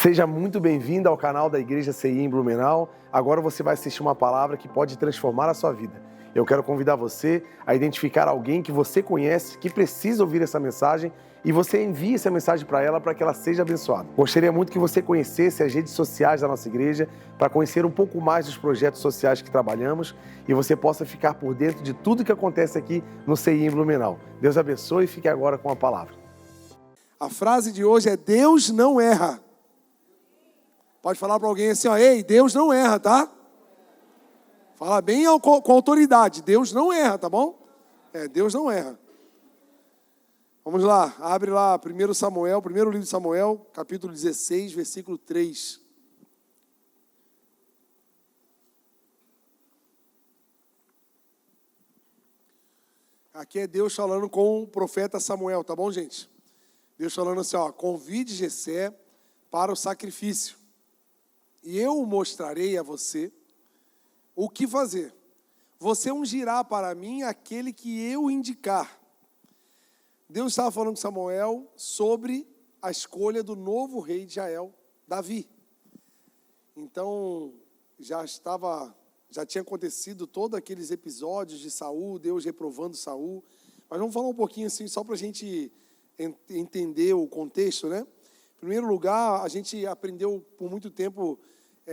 Seja muito bem-vindo ao canal da Igreja CI em Blumenau. Agora você vai assistir uma palavra que pode transformar a sua vida. Eu quero convidar você a identificar alguém que você conhece, que precisa ouvir essa mensagem, e você envie essa mensagem para ela para que ela seja abençoada. Gostaria muito que você conhecesse as redes sociais da nossa igreja para conhecer um pouco mais dos projetos sociais que trabalhamos e você possa ficar por dentro de tudo que acontece aqui no CI em Blumenau. Deus abençoe e fique agora com a palavra. A frase de hoje é: Deus não erra. Pode falar para alguém assim, ó: ei, Deus não erra, tá? Fala bem com autoridade, Deus não erra, tá bom? Deus não erra. Vamos lá, abre lá 1 Samuel, primeiro livro de Samuel, capítulo 16, versículo 3. Aqui é Deus falando com o profeta Samuel, tá bom, gente? Deus falando assim, ó: convide Jessé para o sacrifício, e eu mostrarei a você o que fazer. Você ungirá para mim aquele que eu indicar. Deus estava falando com Samuel sobre a escolha do novo rei de Israel, Davi. Então, já tinha acontecido todos aqueles episódios de Saul, Deus reprovando Saul. Mas vamos falar um pouquinho assim, só para a gente entender o contexto, né? Em primeiro lugar, a gente aprendeu por muito tempo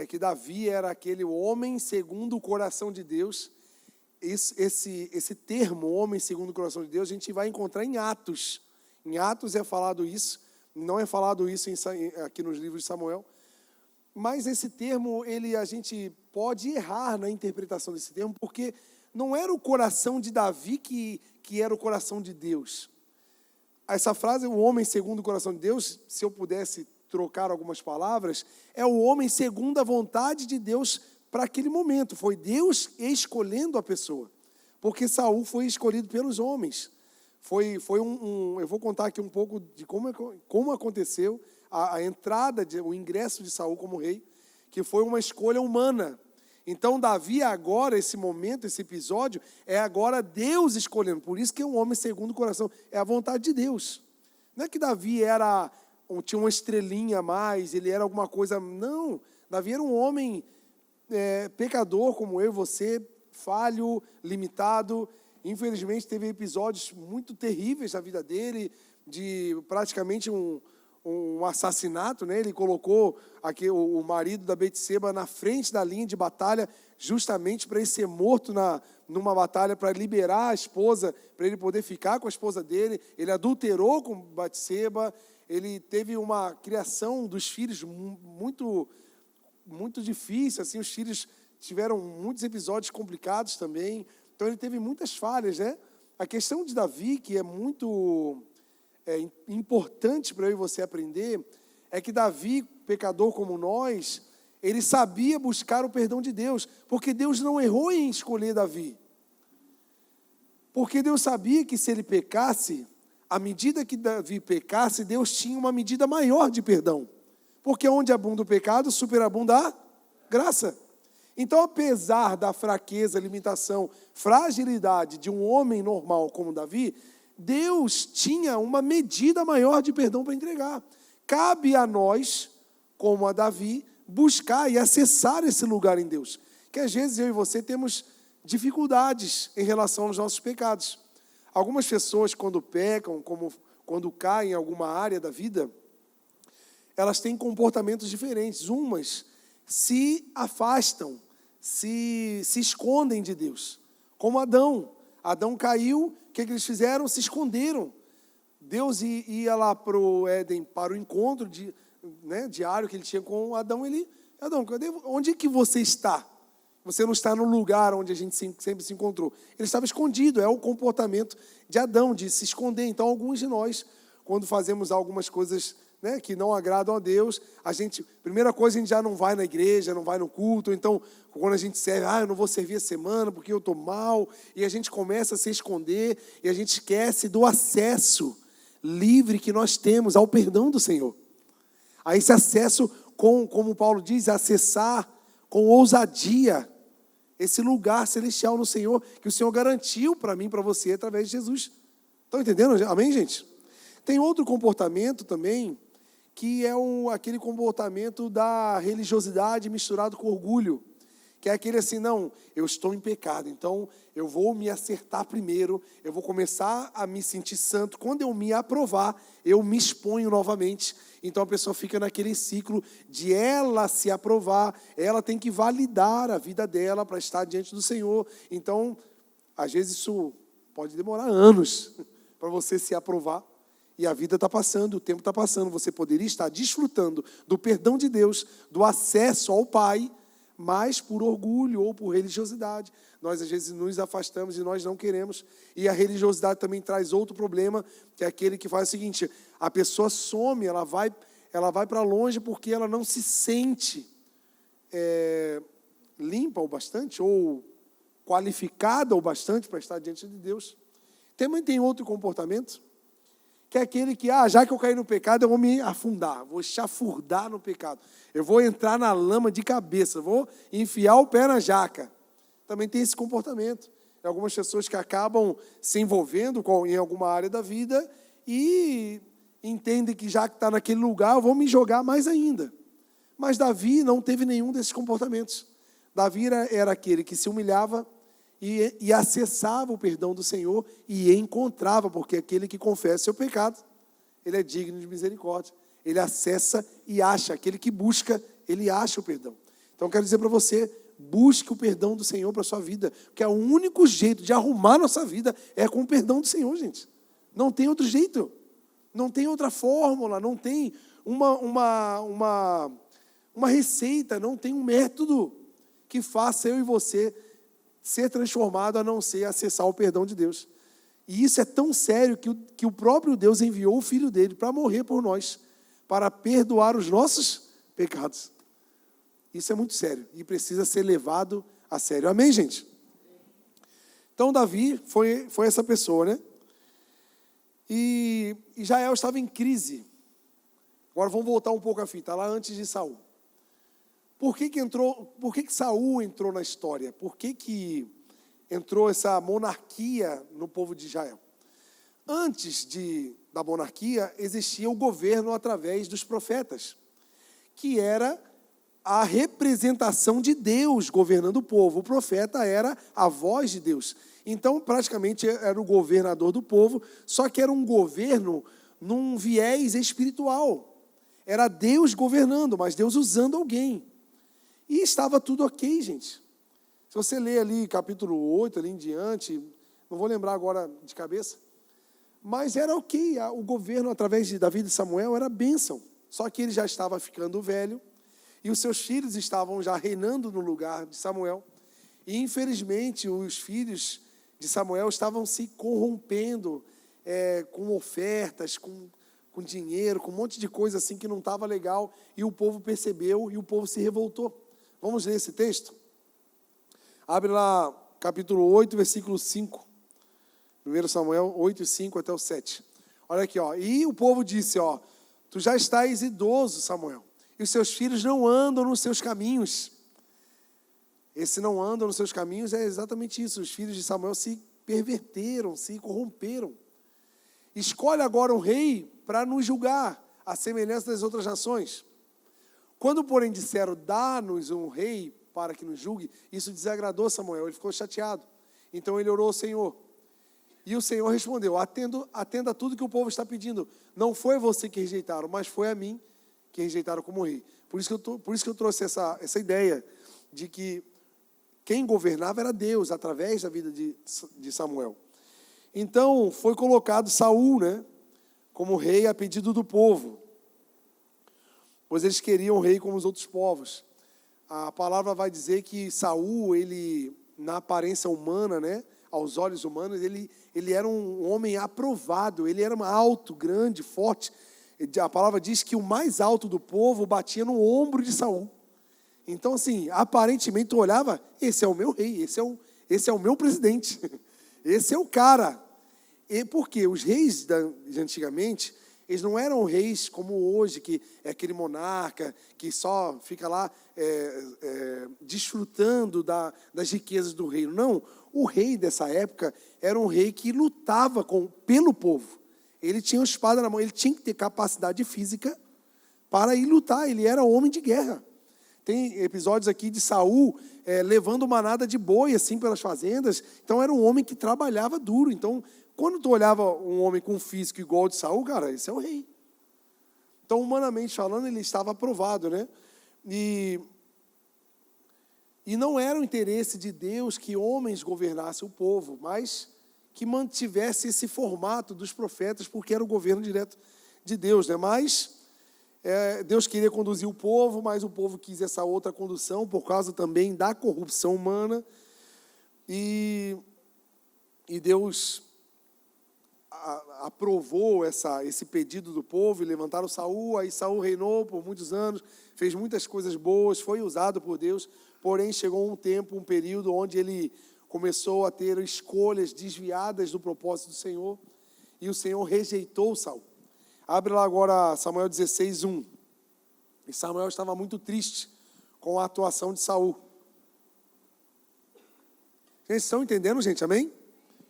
que Davi era aquele homem segundo o coração de Deus. Esse termo, homem segundo o coração de Deus, a gente vai encontrar em Atos. Em Atos é falado isso, não é falado isso aqui nos livros de Samuel. Mas esse termo, a gente pode errar na interpretação desse termo, porque não era o coração de Davi que era o coração de Deus. Essa frase, o homem segundo o coração de Deus, se eu pudesse trocar algumas palavras, é o homem segundo a vontade de Deus para aquele momento. Foi Deus escolhendo a pessoa, porque Saul foi escolhido pelos homens. Eu vou contar aqui um pouco de como aconteceu a entrada, o ingresso de Saul como rei, que foi uma escolha humana. Então Davi agora, esse momento, esse episódio, é agora Deus escolhendo. Por isso que é um homem segundo o coração, é a vontade de Deus. Não é que Davi tinha uma estrelinha a mais, ele era alguma coisa. Não, Davi era um homem pecador como eu e você, falho, limitado. Infelizmente teve episódios muito terríveis na vida dele, de praticamente um assassinato, né? Ele colocou o marido da Betseba na frente da linha de batalha, justamente para ele ser morto numa batalha, para liberar a esposa, para ele poder ficar com a esposa dele. Ele adulterou com Betseba, ele teve uma criação dos filhos muito, muito difícil, assim, os filhos tiveram muitos episódios complicados também, então ele teve muitas falhas, né? A questão de Davi, que é muito importante para eu e você aprender, é que Davi, pecador como nós, ele sabia buscar o perdão de Deus, porque Deus não errou em escolher Davi. Porque Deus sabia que se ele pecasse, à medida que Davi pecasse, Deus tinha uma medida maior de perdão. Porque onde abunda o pecado, superabunda a graça. Então, apesar da fraqueza, limitação, fragilidade de um homem normal como Davi, Deus tinha uma medida maior de perdão para entregar. Cabe a nós, como a Davi, buscar e acessar esse lugar em Deus. Que às vezes eu e você temos dificuldades em relação aos nossos pecados. Algumas pessoas, quando pecam, quando caem em alguma área da vida, elas têm comportamentos diferentes. Umas se afastam, se escondem de Deus. Como Adão. Adão caiu, o que eles fizeram? Se esconderam. Deus ia lá para o Éden, para o encontro diário que ele tinha com Adão. Adão, onde é que você está? Você não está no lugar onde a gente sempre se encontrou. Ele estava escondido, é o comportamento de Adão, de se esconder. Então, alguns de nós, quando fazemos algumas coisas, né, que não agradam a Deus, primeira coisa, a gente já não vai na igreja, não vai no culto. Então, quando a gente serve, eu não vou servir a semana porque eu estou mal, e a gente começa a se esconder, e a gente esquece do acesso livre que nós temos ao perdão do Senhor. A esse acesso, como Paulo diz, acessar com ousadia esse lugar celestial no Senhor, que o Senhor garantiu para mim e para você através de Jesus. Estão entendendo? Amém, gente? Tem outro comportamento também, que é aquele comportamento da religiosidade misturado com orgulho, que é aquele assim, não, eu estou em pecado, então eu vou me acertar primeiro, eu vou começar a me sentir santo, quando eu me aprovar, eu me exponho novamente. Então a pessoa fica naquele ciclo de ela se aprovar, ela tem que validar a vida dela para estar diante do Senhor. Então, às vezes isso pode demorar anos para você se aprovar, e a vida está passando, o tempo está passando, você poderia estar desfrutando do perdão de Deus, do acesso ao Pai, mas por orgulho ou por religiosidade. Nós, às vezes, nos afastamos e nós não queremos. E a religiosidade também traz outro problema, que é aquele que faz o seguinte, a pessoa some, ela vai para longe porque ela não se sente limpa o bastante, ou qualificada o bastante para estar diante de Deus. Também tem outro comportamento, que é aquele que, já que eu caí no pecado, eu vou me afundar, vou chafurdar no pecado. Eu vou entrar na lama de cabeça, vou enfiar o pé na jaca. Também tem esse comportamento. Tem algumas pessoas que acabam se envolvendo em alguma área da vida e entendem que já que está naquele lugar, eu vou me jogar mais ainda. Mas Davi não teve nenhum desses comportamentos. Davi era aquele que se humilhava e acessava o perdão do Senhor e encontrava, porque aquele que confessa seu pecado, ele é digno de misericórdia. Ele acessa e acha, aquele que busca, ele acha o perdão. Então, eu quero dizer para você, busque o perdão do Senhor para a sua vida, porque é o único jeito de arrumar a nossa vida é com o perdão do Senhor, gente. Não tem outro jeito, não tem outra fórmula, não tem uma receita, não tem um método que faça eu e você ser transformado a não ser acessar o perdão de Deus. E isso é tão sério que o próprio Deus enviou o Filho dele para morrer por nós, para perdoar os nossos pecados. Isso é muito sério e precisa ser levado a sério. Amém, gente? Então, Davi foi essa pessoa, né? E Israel estava em crise. Agora vamos voltar um pouco a fita, lá antes de Saul. Por que Saul entrou na história? Por que entrou essa monarquia no povo de Israel? Antes da monarquia, existia o governo através dos profetas, que era a representação de Deus governando o povo. O profeta era a voz de Deus. Então, praticamente, era o governador do povo, só que era um governo num viés espiritual. Era Deus governando, mas Deus usando alguém. E estava tudo ok, gente. Se você ler ali capítulo 8, ali em diante, não vou lembrar agora de cabeça, mas era ok. O governo, através de Davi e Samuel, era bênção. Só que ele já estava ficando velho, e os seus filhos estavam já reinando no lugar de Samuel. E, infelizmente, os filhos de Samuel estavam se corrompendo com ofertas, com dinheiro, com um monte de coisa assim que não estava legal, e o povo percebeu e o povo se revoltou. Vamos ler esse texto? Abre lá, capítulo 8, versículo 5. 1 Samuel 8, 5 até o 7. Olha aqui, e o povo disse, tu já estás idoso, Samuel, e os seus filhos não andam nos seus caminhos. Esse não andam nos seus caminhos é exatamente isso. Os filhos de Samuel se perverteram, se corromperam. Escolhe agora um rei para nos julgar, à semelhança das outras nações. Quando, porém, disseram, dá-nos um rei para que nos julgue, isso desagradou Samuel, ele ficou chateado. Então ele orou ao Senhor. E o Senhor respondeu, atenda a tudo que o povo está pedindo. Não foi você que rejeitaram, mas foi a mim que rejeitaram como rei. Por isso que eu trouxe essa ideia de que quem governava era Deus, através da vida de Samuel. Então, foi colocado Saul, né, como rei a pedido do povo, pois eles queriam um rei como os outros povos. A palavra vai dizer que Saul, ele, na aparência humana, né, aos olhos humanos, ele era um homem aprovado, ele era alto, grande, forte. A palavra diz que o mais alto do povo batia no ombro de Saul. Então, assim, aparentemente tu olhava, esse é o meu rei, esse é o meu presidente, esse é o cara. E por quê? Os reis de antigamente, eles não eram reis como hoje, que é aquele monarca que só fica lá desfrutando das riquezas do reino. Não, o rei dessa época era um rei que lutava pelo povo. Ele tinha uma espada na mão, ele tinha que ter capacidade física, para ir lutar. Ele era homem de guerra. Tem episódios aqui de Saul levando manada de boi assim pelas fazendas. Então era um homem que trabalhava duro. Então, quando tu olhava um homem com físico igual ao de Saul, cara, esse é o rei. Então, humanamente falando, ele estava aprovado, né? E não era o interesse de Deus que homens governassem o povo, mas que mantivesse esse formato dos profetas, porque era o governo direto de Deus, né? Mas Deus queria conduzir o povo, mas o povo quis essa outra condução por causa também da corrupção humana. E Deus aprovou esse pedido do povo e levantaram Saul. Aí Saul reinou por muitos anos, fez muitas coisas boas, foi usado por Deus. Porém, chegou um período onde ele começou a ter escolhas desviadas do propósito do Senhor, e o Senhor rejeitou Saul. Abre lá agora Samuel 16, 1. E Samuel estava muito triste com a atuação de Saul. Vocês estão entendendo, gente? Amém?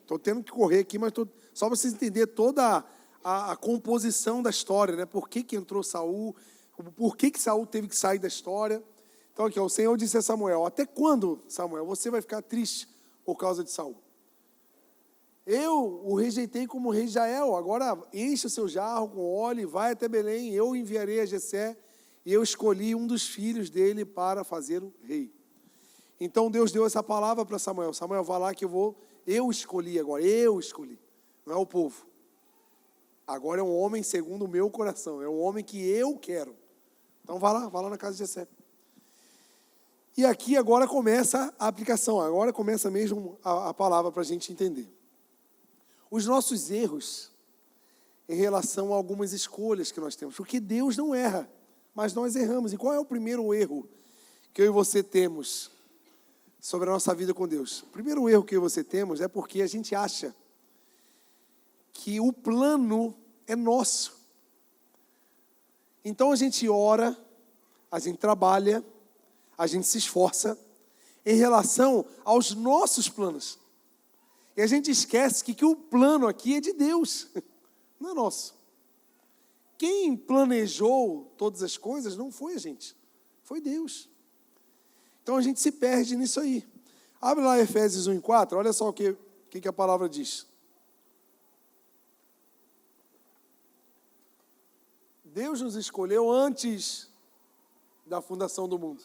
Estou tendo que correr aqui, mas só para vocês entenderem toda a composição da história, né? Por que entrou Saul? Por que Saul teve que sair da história? Então aqui, o Senhor disse a Samuel: até quando, Samuel, você vai ficar triste por causa de Saul? Eu o rejeitei como rei de Israel. Agora enche o seu jarro com óleo e vai até Belém. Eu enviarei a Jessé, e eu escolhi um dos filhos dele para fazer o rei. Então Deus deu essa palavra para Samuel: Samuel, vá lá que eu escolhi agora, eu escolhi. Não é o povo. Agora é um homem segundo o meu coração, é um homem que eu quero. Então vá lá na casa de Jessé. E aqui agora começa a aplicação, agora começa mesmo a palavra para a gente entender. Os nossos erros em relação a algumas escolhas que nós temos, porque Deus não erra, mas nós erramos. E qual é o primeiro erro que eu e você temos sobre a nossa vida com Deus? O primeiro erro que eu e você temos é porque a gente acha que o plano é nosso. Então a gente ora, a gente trabalha, a gente se esforça em relação aos nossos planos. E a gente esquece que o plano aqui é de Deus, não é nosso. Quem planejou todas as coisas não foi a gente, foi Deus. Então a gente se perde nisso aí. Abre lá Efésios 1:4, olha só o que a palavra diz. Deus nos escolheu antes da fundação do mundo.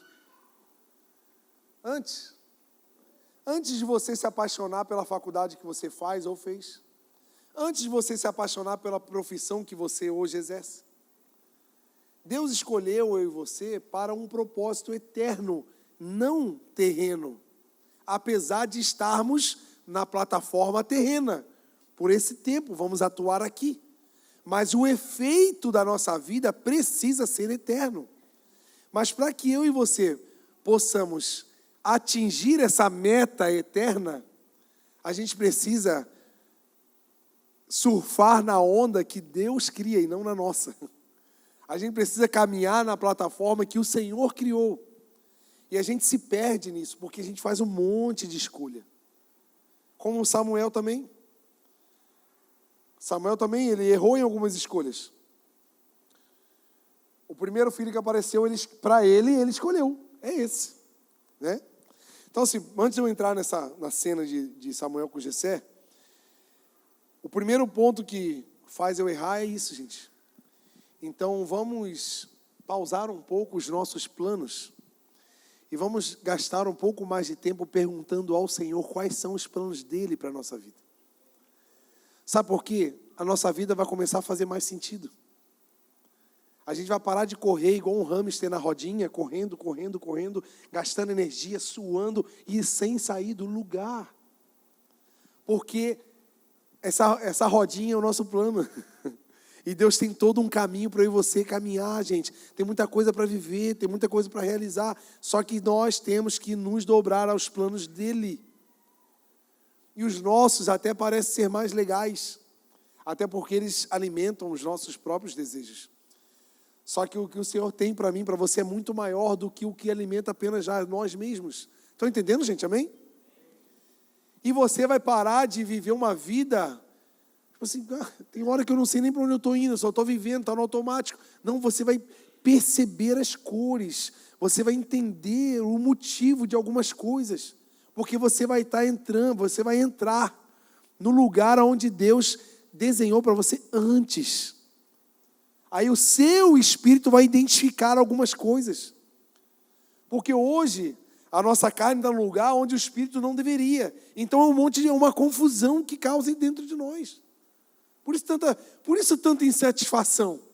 Antes de você se apaixonar pela faculdade que você faz ou fez. Antes de você se apaixonar pela profissão que você hoje exerce. Deus escolheu eu e você para um propósito eterno, não terreno. Apesar de estarmos na plataforma terrena. Por esse tempo, vamos atuar aqui. Mas o efeito da nossa vida precisa ser eterno. Mas para que eu e você possamos atingir essa meta eterna, a gente precisa surfar na onda que Deus cria e não na nossa. A gente precisa caminhar na plataforma que o Senhor criou. E a gente se perde nisso, porque a gente faz um monte de escolha. Como Samuel também. Samuel também, ele errou em algumas escolhas. O primeiro filho que apareceu, para ele escolheu. É esse. Né? Então, assim, antes de eu entrar na cena de Samuel com Jessé, o primeiro ponto que faz eu errar é isso, gente. Então, vamos pausar um pouco os nossos planos e vamos gastar um pouco mais de tempo perguntando ao Senhor quais são os planos dele para a nossa vida. Sabe por quê? A nossa vida vai começar a fazer mais sentido. A gente vai parar de correr igual um hamster na rodinha, correndo, gastando energia, suando e sem sair do lugar. Porque essa rodinha é o nosso plano. E Deus tem todo um caminho para eu e você caminhar, gente. Tem muita coisa para viver, tem muita coisa para realizar. Só que nós temos que nos dobrar aos planos dele. E os nossos até parecem ser mais legais. Até porque eles alimentam os nossos próprios desejos. Só que o que o Senhor tem para mim, para você, é muito maior do que o que alimenta apenas já nós mesmos. Estão entendendo, gente? Amém? E você vai parar de viver uma vida... Tipo assim, tem hora que eu não sei nem para onde eu estou indo, eu só estou vivendo, está no automático. Não, você vai perceber as cores, você vai entender o motivo de algumas coisas, porque você vai estar entrando, você vai entrar no lugar onde Deus desenhou para você antes. Aí o seu espírito vai identificar algumas coisas, porque hoje a nossa carne está no lugar onde o espírito não deveria. Então é uma confusão que causa dentro de nós. Por isso tanta insatisfação.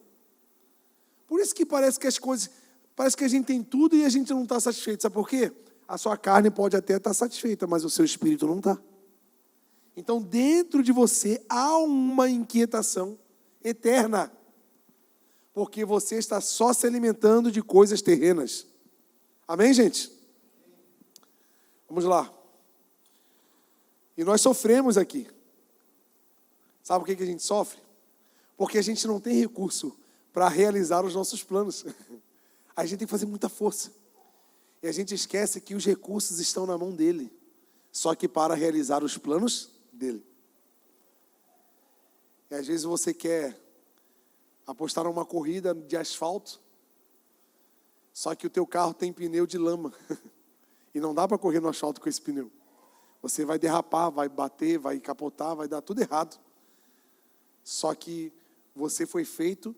Por isso que parece que a gente tem tudo e a gente não está satisfeito. Sabe por quê? A sua carne pode até estar satisfeita, mas o seu espírito não está. Então dentro de você há uma inquietação eterna, porque você está só se alimentando de coisas terrenas. Amém, gente? Vamos lá. E nós sofremos aqui. Sabe por que a gente sofre? Porque a gente não tem recurso para realizar os nossos planos. A gente tem que fazer muita força. E a gente esquece que os recursos estão na mão dele. Só que para realizar os planos dele. E às vezes você quer apostar numa corrida de asfalto, só que o teu carro tem pneu de lama. E não dá para correr no asfalto com esse pneu. Você vai derrapar, vai bater, vai capotar, vai dar tudo errado. Só que você foi feito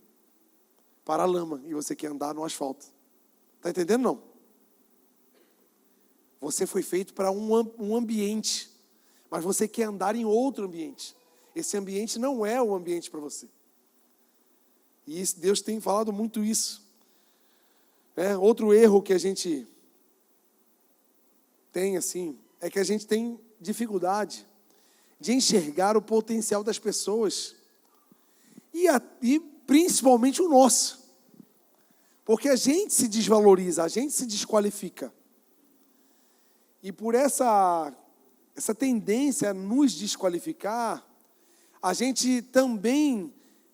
para a lama e você quer andar no asfalto. Está entendendo, não? Você foi feito para um ambiente, mas você quer andar em outro ambiente. Esse ambiente não é o ambiente para você. E Deus tem falado muito isso. Outro erro que a gente tem, assim, é que a gente tem dificuldade de enxergar o potencial das pessoas e principalmente o nosso, porque a gente se desvaloriza, a gente se desqualifica, e por essa tendência a nos desqualificar, a gente também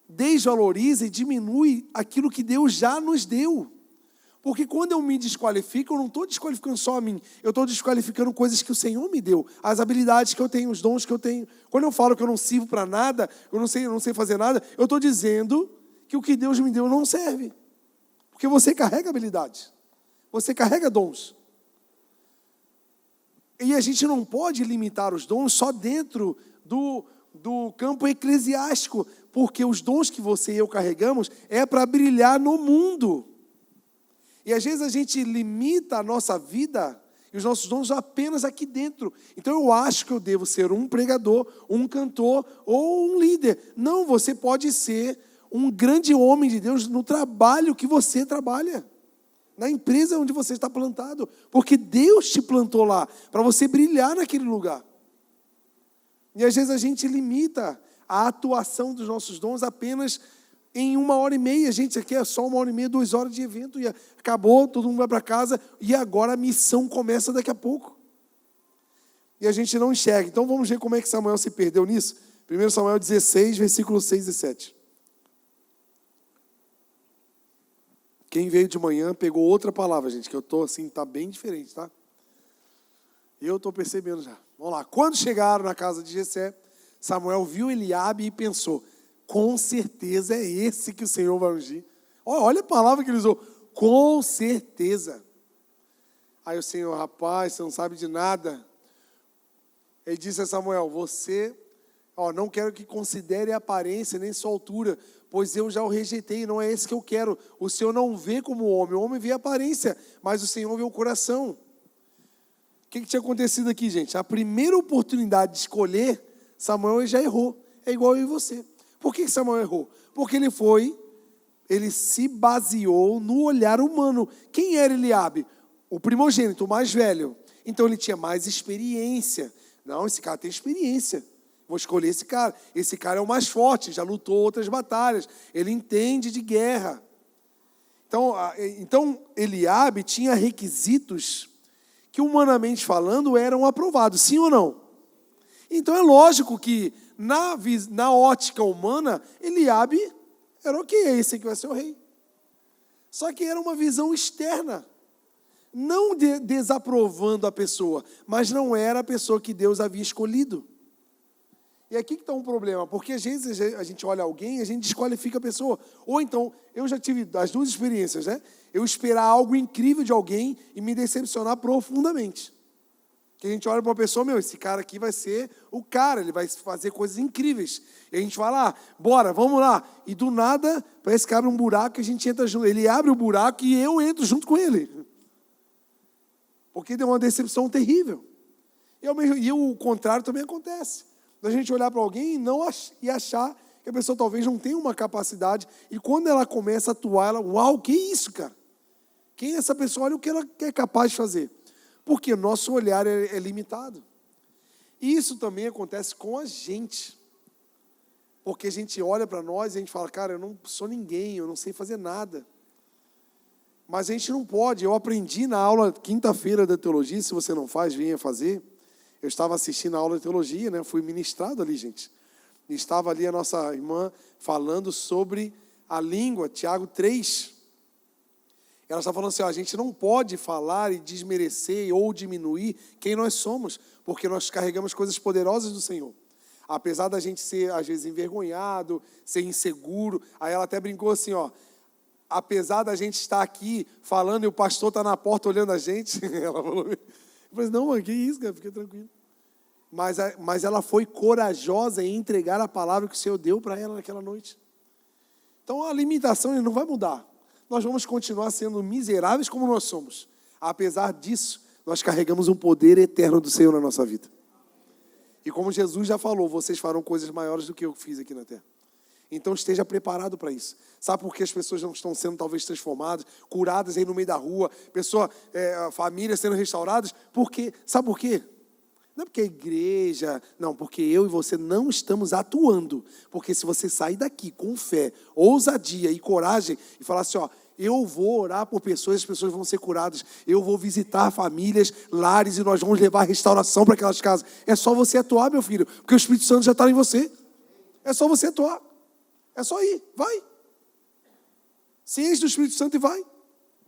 desvaloriza e diminui aquilo que Deus já nos deu. Porque quando eu me desqualifico, eu não estou desqualificando só a mim, eu estou desqualificando coisas que o Senhor me deu, as habilidades que eu tenho, os dons que eu tenho. Quando eu falo que eu não sirvo para nada, eu não sei fazer nada, eu estou dizendo que o que Deus me deu não serve. Porque você carrega habilidades, você carrega dons. E a gente não pode limitar os dons só dentro do campo eclesiástico, porque os dons que você e eu carregamos é para brilhar no mundo. E às vezes a gente limita a nossa vida e os nossos dons apenas aqui dentro. Então eu acho que eu devo ser um pregador, um cantor ou um líder. Não, você pode ser um grande homem de Deus no trabalho que você trabalha, na empresa onde você está plantado, porque Deus te plantou lá para você brilhar naquele lugar. E às vezes a gente limita a atuação dos nossos dons apenas em 1h30, gente, aqui é só 1h30, 2 horas de evento, e acabou, todo mundo vai para casa, e agora a missão começa daqui a pouco. E a gente não enxerga. Então vamos ver como é que Samuel se perdeu nisso. 1 Samuel 16, versículos 6 e 7. Quem veio de manhã pegou outra palavra, gente, que eu estou assim, está bem diferente, tá? Eu estou percebendo já. Vamos lá. Quando chegaram na casa de Jessé, Samuel viu Eliabe e pensou: com certeza é esse que o Senhor vai ungir. Olha a palavra que ele usou. Com certeza. Aí o Senhor: rapaz, você não sabe de nada. Ele disse a Samuel: você, não quero que considere a aparência nem sua altura, pois eu já o rejeitei, não é esse que eu quero. O Senhor não vê como o homem vê a aparência, mas o Senhor vê o coração. O que tinha acontecido aqui, gente? A primeira oportunidade de escolher, Samuel já errou. É igual eu e você. Por que Samuel errou? Porque ele se baseou no olhar humano. Quem era Eliabe? O primogênito, o mais velho. Então ele tinha mais experiência. Não, esse cara tem experiência. Vou escolher esse cara. Esse cara é o mais forte, já lutou outras batalhas. Ele entende de guerra. Então Eliabe tinha requisitos que, humanamente falando, eram aprovados. Sim ou não? Então é lógico que, na ótica humana, Eliabe era ok, esse aqui vai ser o rei. Só que era uma visão externa, não desaprovando a pessoa, mas não era a pessoa que Deus havia escolhido. E aqui que está um problema, porque às vezes a gente olha alguém e a gente desqualifica a pessoa. Ou então, eu já tive as duas experiências, né? Eu esperar algo incrível de alguém e me decepcionar profundamente. Que a gente olha para uma pessoa, esse cara aqui vai ser o cara, ele vai fazer coisas incríveis. E a gente vai lá, bora, vamos lá. E do nada, parece que abre um buraco e a gente entra junto. Ele abre o buraco e eu entro junto com ele. Porque deu uma decepção terrível. E o contrário também acontece. Da gente olhar para alguém e achar que a pessoa talvez não tenha uma capacidade. E quando ela começa a atuar, ela, uau, que isso, cara? Quem é essa pessoa? Olha o que ela é capaz de fazer. Porque nosso olhar é limitado. E isso também acontece com a gente. Porque a gente olha para nós e a gente fala, cara, eu não sou ninguém, eu não sei fazer nada. Mas a gente não pode. Eu aprendi na aula quinta-feira da teologia, se você não faz, venha fazer. Eu estava assistindo a aula de teologia, né? Fui ministrado ali, gente. E estava ali a nossa irmã falando sobre a língua, Tiago 3. Ela está falando assim, a gente não pode falar e desmerecer ou diminuir quem nós somos, porque nós carregamos coisas poderosas do Senhor. Apesar da gente ser, às vezes, envergonhado, ser inseguro, aí ela até brincou assim, apesar da gente estar aqui falando e o pastor está na porta olhando a gente, ela falou, eu falei, não, mano, que isso, cara, fica tranquilo. Mas ela foi corajosa em entregar a palavra que o Senhor deu para ela naquela noite. Então a limitação não vai mudar. Nós vamos continuar sendo miseráveis como nós somos. Apesar disso, nós carregamos um poder eterno do Senhor na nossa vida. E como Jesus já falou, vocês farão coisas maiores do que eu fiz aqui na terra. Então esteja preparado para isso. Sabe por que as pessoas não estão sendo talvez transformadas, curadas aí no meio da rua, famílias sendo restauradas? Sabe por quê? Não é porque a igreja, não, porque eu e você não estamos atuando. Porque se você sair daqui com fé, ousadia e coragem e falar assim, eu vou orar por pessoas, as pessoas vão ser curadas. Eu vou visitar famílias, lares e nós vamos levar restauração para aquelas casas. É só você atuar, meu filho, porque o Espírito Santo já está em você. É só você atuar. É só ir, vai. Se enche do Espírito Santo e vai.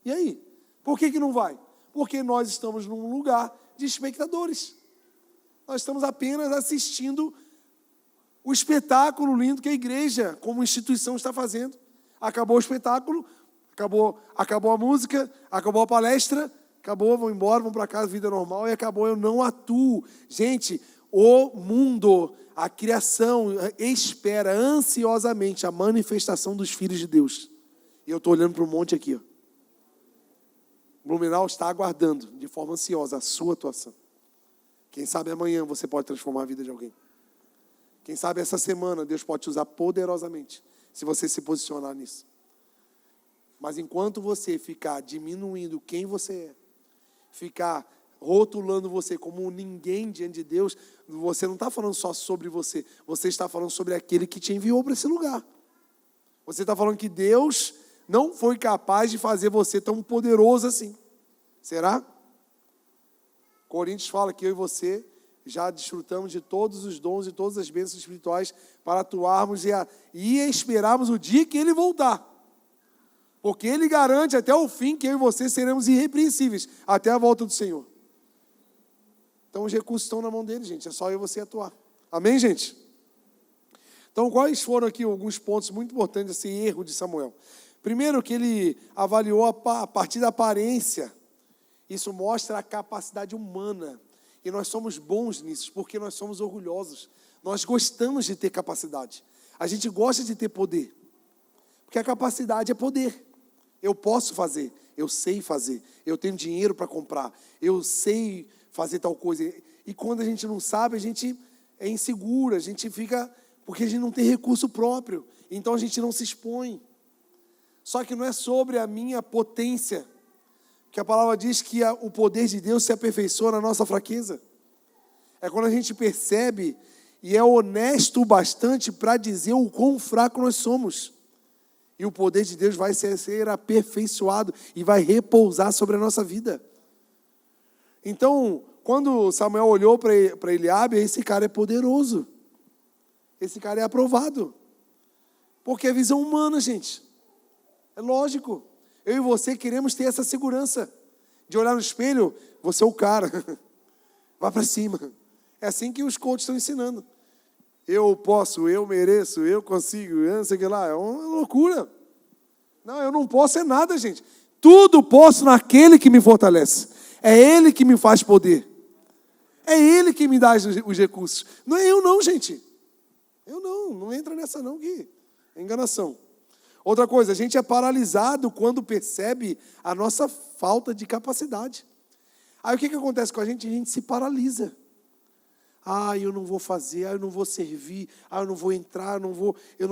E aí? Por que não vai? Porque nós estamos num lugar de espectadores. Nós estamos apenas assistindo o espetáculo lindo que a igreja, como instituição, está fazendo. Acabou o espetáculo, acabou a música, acabou a palestra, acabou, vão embora, vão para casa, vida normal, e acabou, eu não atuo. Gente, o mundo, a criação, espera ansiosamente a manifestação dos filhos de Deus. E eu estou olhando para um monte aqui. Blumenau está aguardando, de forma ansiosa, a sua atuação. Quem sabe amanhã você pode transformar a vida de alguém. Quem sabe essa semana Deus pode te usar poderosamente, se você se posicionar nisso. Mas enquanto você ficar diminuindo quem você é, ficar rotulando você como ninguém diante de Deus, você não está falando só sobre você, você está falando sobre aquele que te enviou para esse lugar. Você está falando que Deus não foi capaz de fazer você tão poderoso assim. Será? Coríntios fala que eu e você já desfrutamos de todos os dons e todas as bênçãos espirituais para atuarmos e esperarmos o dia que Ele voltar. Porque Ele garante até o fim que eu e você seremos irrepreensíveis até a volta do Senhor. Então os recursos estão na mão dele, gente. É só eu e você atuar. Amém, gente? Então quais foram aqui alguns pontos muito importantes desse erro de Samuel? Primeiro, que ele avaliou a partir da aparência. Isso mostra a capacidade humana. E nós somos bons nisso, porque nós somos orgulhosos. Nós gostamos de ter capacidade. A gente gosta de ter poder. Porque a capacidade é poder. Eu posso fazer, eu sei fazer, eu tenho dinheiro para comprar, eu sei fazer tal coisa. E quando a gente não sabe, a gente é inseguro, a gente fica... Porque a gente não tem recurso próprio. Então a gente não se expõe. Só que não é sobre a minha potência. Que a palavra diz que o poder de Deus se aperfeiçoa na nossa fraqueza. É quando a gente percebe e é honesto o bastante para dizer o quão fraco nós somos. E o poder de Deus vai ser aperfeiçoado e vai repousar sobre a nossa vida. Então, quando Samuel olhou para Eliabe, esse cara é poderoso. Esse cara é aprovado. Porque é visão humana, gente. É lógico. Eu e você queremos ter essa segurança de olhar no espelho, você é o cara. Vá para cima. É assim que os coaches estão ensinando. eu posso, eu mereço, eu consigo, eu não sei o que lá. É uma loucura. Não, eu não posso é nada, gente. Tudo posso naquele que me fortalece. É Ele que me faz poder. É Ele que me dá os recursos. Não é eu não, gente. Eu não entra nessa não, que é enganação. Outra coisa, a gente é paralisado quando percebe a nossa falta de capacidade. Aí o que acontece com a gente? A gente se paralisa. Eu não vou fazer, eu não vou servir, eu não vou entrar, eu não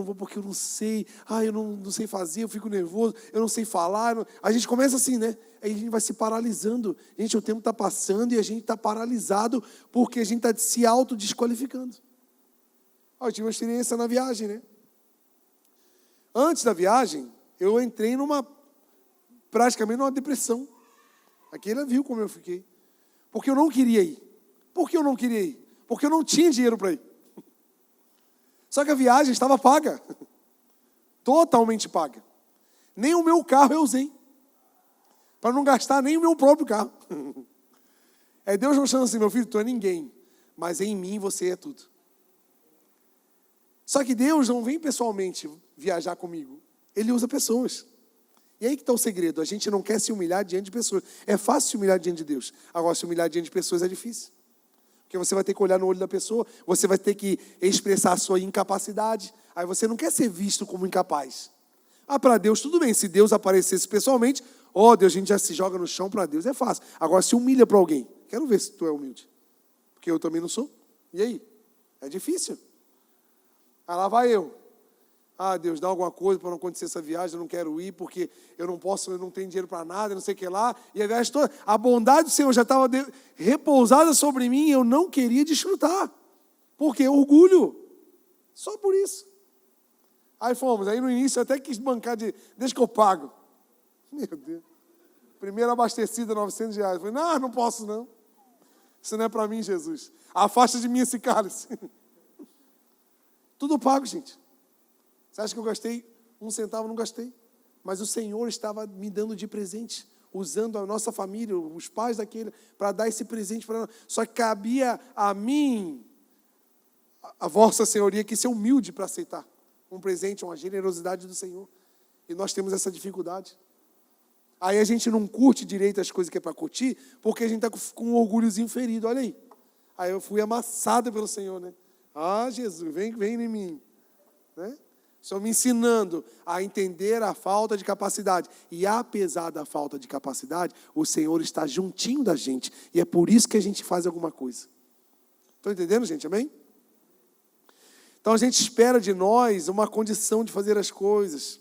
vou porque eu não sei, eu não sei fazer, eu fico nervoso, eu não sei falar. A gente começa assim, né? Aí a gente vai se paralisando. Gente, o tempo está passando e a gente está paralisado porque a gente está se autodesqualificando. Eu tive uma experiência na viagem, né? Antes da viagem, eu entrei praticamente numa depressão. Aqui ela viu como eu fiquei. Porque eu não queria ir. Por que eu não queria ir? Porque eu não tinha dinheiro para ir. Só que a viagem estava paga. Totalmente paga. Nem o meu carro eu usei. Para não gastar nem o meu próprio carro. É Deus mostrando assim, meu filho, tu é ninguém. Mas em mim você é tudo. Só que Deus não vem pessoalmente viajar comigo. Ele usa pessoas. E aí que está o segredo. A gente não quer se humilhar diante de pessoas. É fácil se humilhar diante de Deus. Agora, se humilhar diante de pessoas é difícil. Porque você vai ter que olhar no olho da pessoa, você vai ter que expressar a sua incapacidade. Aí você não quer ser visto como incapaz. Para Deus, tudo bem. Se Deus aparecesse pessoalmente, Deus, a gente já se joga no chão para Deus, é fácil. Agora, se humilha para alguém. Quero ver se tu é humilde. Porque eu também não sou. E aí? É difícil. Aí lá vai eu. Deus, dá alguma coisa para não acontecer essa viagem, eu não quero ir, porque eu não posso, eu não tenho dinheiro para nada, não sei o que lá. E a viagem toda, a bondade do Senhor já estava repousada sobre mim e eu não queria desfrutar. Porque orgulho. Só por isso. Aí fomos, aí no início eu até quis bancar deixa que eu pago. Meu Deus. Primeira abastecida, R$900. Eu falei, não posso não. Isso não é para mim, Jesus. Afasta de mim esse cálice. Tudo pago, gente. Você acha que eu gastei um centavo? Não gastei. Mas o Senhor estava me dando de presente, usando a nossa família, os pais daquele, para dar esse presente para nós. Só que cabia a mim, a vossa senhoria, que ser humilde para aceitar um presente, uma generosidade do Senhor. E nós temos essa dificuldade. Aí a gente não curte direito as coisas que é para curtir, porque a gente está com um orgulhozinho ferido, olha aí. Aí eu fui amassado pelo Senhor, né? Jesus, vem em mim. Né? Só me ensinando a entender a falta de capacidade. E apesar da falta de capacidade, o Senhor está juntinho da gente. E é por isso que a gente faz alguma coisa. Estão entendendo, gente? Amém? Então a gente espera de nós uma condição de fazer as coisas.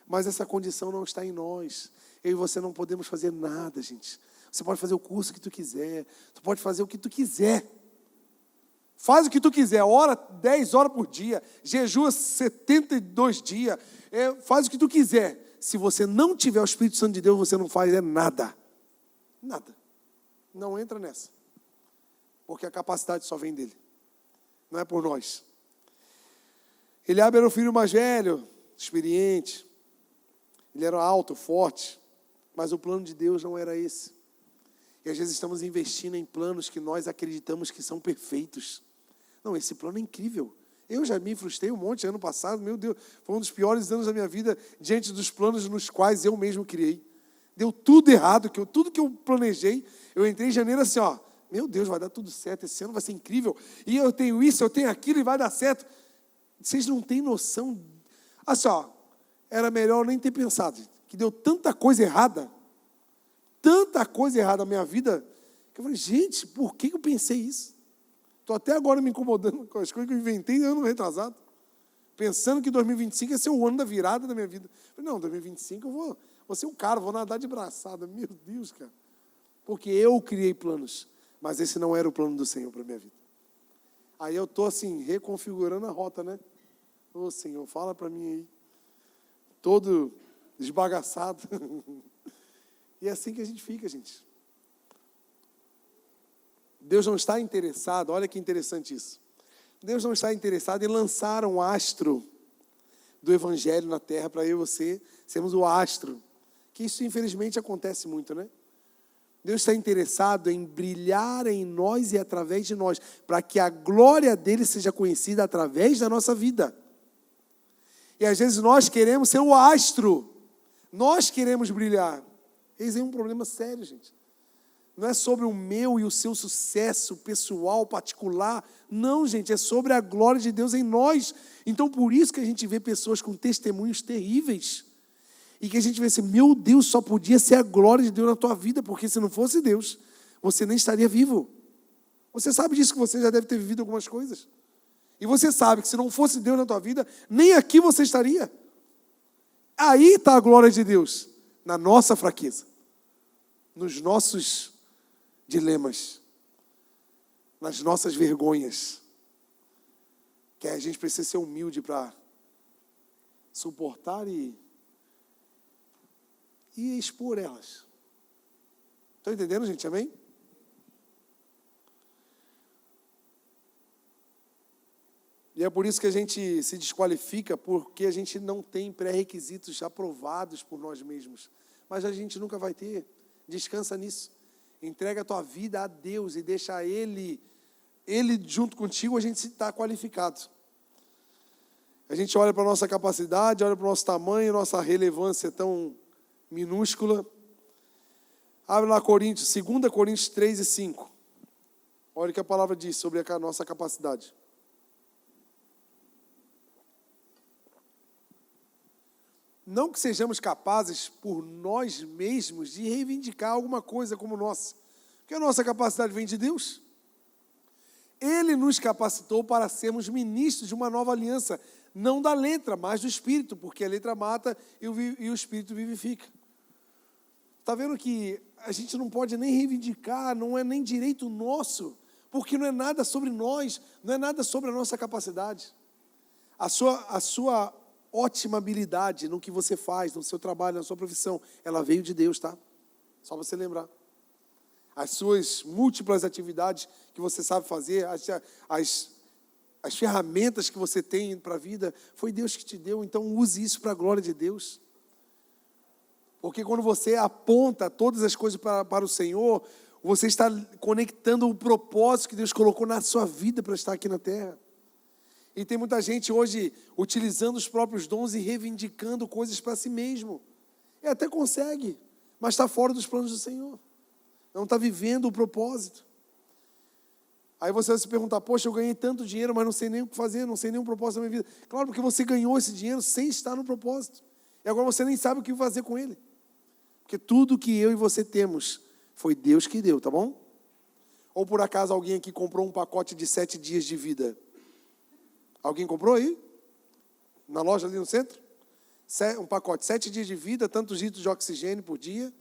Mas essa condição não está em nós. Eu e você não podemos fazer nada, gente. Você pode fazer o curso que tu quiser. Tu pode fazer o que tu quiser. Faz o que tu quiser, ora 10 horas por dia, jejua 72 dias, faz o que tu quiser. Se você não tiver o Espírito Santo de Deus, você não faz nada. Nada. Não entra nessa. Porque a capacidade só vem dele. Não é por nós. Eliabe era o filho mais velho, experiente. Ele era alto, forte. Mas o plano de Deus não era esse. E às vezes estamos investindo em planos que nós acreditamos que são perfeitos. Não, esse plano é incrível. Eu já me frustrei um monte ano passado, meu Deus, foi um dos piores anos da minha vida diante dos planos nos quais eu mesmo criei. Deu tudo errado, tudo que eu planejei. Eu entrei em janeiro assim, meu Deus, vai dar tudo certo, esse ano vai ser incrível. E eu tenho isso, eu tenho aquilo e vai dar certo. Vocês não têm noção. Assim, era melhor nem ter pensado, que deu tanta coisa errada na minha vida, que eu falei, gente, por que eu pensei isso? Estou até agora me incomodando com as coisas que eu inventei ano retrasado, pensando que 2025 ia ser o ano da virada da minha vida. Eu falei, não, 2025 eu vou ser um cara, vou nadar de braçada. Meu Deus, cara. Porque eu criei planos, mas esse não era o plano do Senhor para a minha vida. Aí eu estou assim, reconfigurando a rota, né? Ô Senhor, fala para mim aí. Todo desbagaçado. E é assim que a gente fica, gente. Deus não está interessado, olha que interessante isso. Deus não está interessado em lançar um astro do Evangelho na terra para eu e você sermos o astro. Que isso, infelizmente, acontece muito, né? Deus está interessado em brilhar em nós e através de nós, para que a glória dele seja conhecida através da nossa vida. E às vezes nós queremos ser o astro, nós queremos brilhar. Esse é um problema sério, gente. Não é sobre o meu e o seu sucesso pessoal, particular. Não, gente, é sobre a glória de Deus em nós. Então, por isso que a gente vê pessoas com testemunhos terríveis. E que a gente vê assim, meu Deus, só podia ser a glória de Deus na tua vida, porque se não fosse Deus, você nem estaria vivo. Você sabe disso, que você já deve ter vivido algumas coisas. E você sabe que se não fosse Deus na tua vida, nem aqui você estaria. Aí está a glória de Deus, na nossa fraqueza, nos nossos dilemas, nas nossas vergonhas, que a gente precisa ser humilde para suportar e expor elas. Estão entendendo, gente? Amém? E é por isso que a gente se desqualifica, porque a gente não tem pré-requisitos aprovados por nós mesmos. Mas a gente nunca vai ter. Descansa nisso. Entrega a tua vida a Deus e deixa Ele junto contigo, a gente está qualificado. A gente olha para a nossa capacidade, olha para o nosso tamanho, nossa relevância tão minúscula. Abre lá 2 Coríntios 3 e 5. Olha o que a palavra diz sobre a nossa capacidade. Não que sejamos capazes por nós mesmos de reivindicar alguma coisa como nossa, porque a nossa capacidade vem de Deus. Ele nos capacitou para sermos ministros de uma nova aliança, não da letra, mas do Espírito, porque a letra mata e o Espírito vivifica. Está vendo que a gente não pode nem reivindicar, não é nem direito nosso, porque não é nada sobre nós, não é nada sobre a nossa capacidade. A sua ótima habilidade no que você faz, no seu trabalho, na sua profissão, ela veio de Deus, tá? Só você lembrar. As suas múltiplas atividades que você sabe fazer, as ferramentas que você tem para a vida, foi Deus que te deu, então use isso para a glória de Deus. Porque quando você aponta todas as coisas para o Senhor, você está conectando o propósito que Deus colocou na sua vida para estar aqui na terra. E tem muita gente hoje utilizando os próprios dons e reivindicando coisas para si mesmo. E até consegue, mas está fora dos planos do Senhor. Não está vivendo o propósito. Aí você vai se perguntar, poxa, eu ganhei tanto dinheiro, mas não sei nem o que fazer, não sei nem o propósito da minha vida. Claro, porque você ganhou esse dinheiro sem estar no propósito. E agora você nem sabe o que fazer com ele. Porque tudo que eu e você temos, foi Deus que deu, tá bom? Ou por acaso alguém aqui comprou um pacote de 7 dias de vida? Alguém comprou aí? Na loja ali no centro? Um pacote, 7 dias de vida, tantos litros de oxigênio por dia.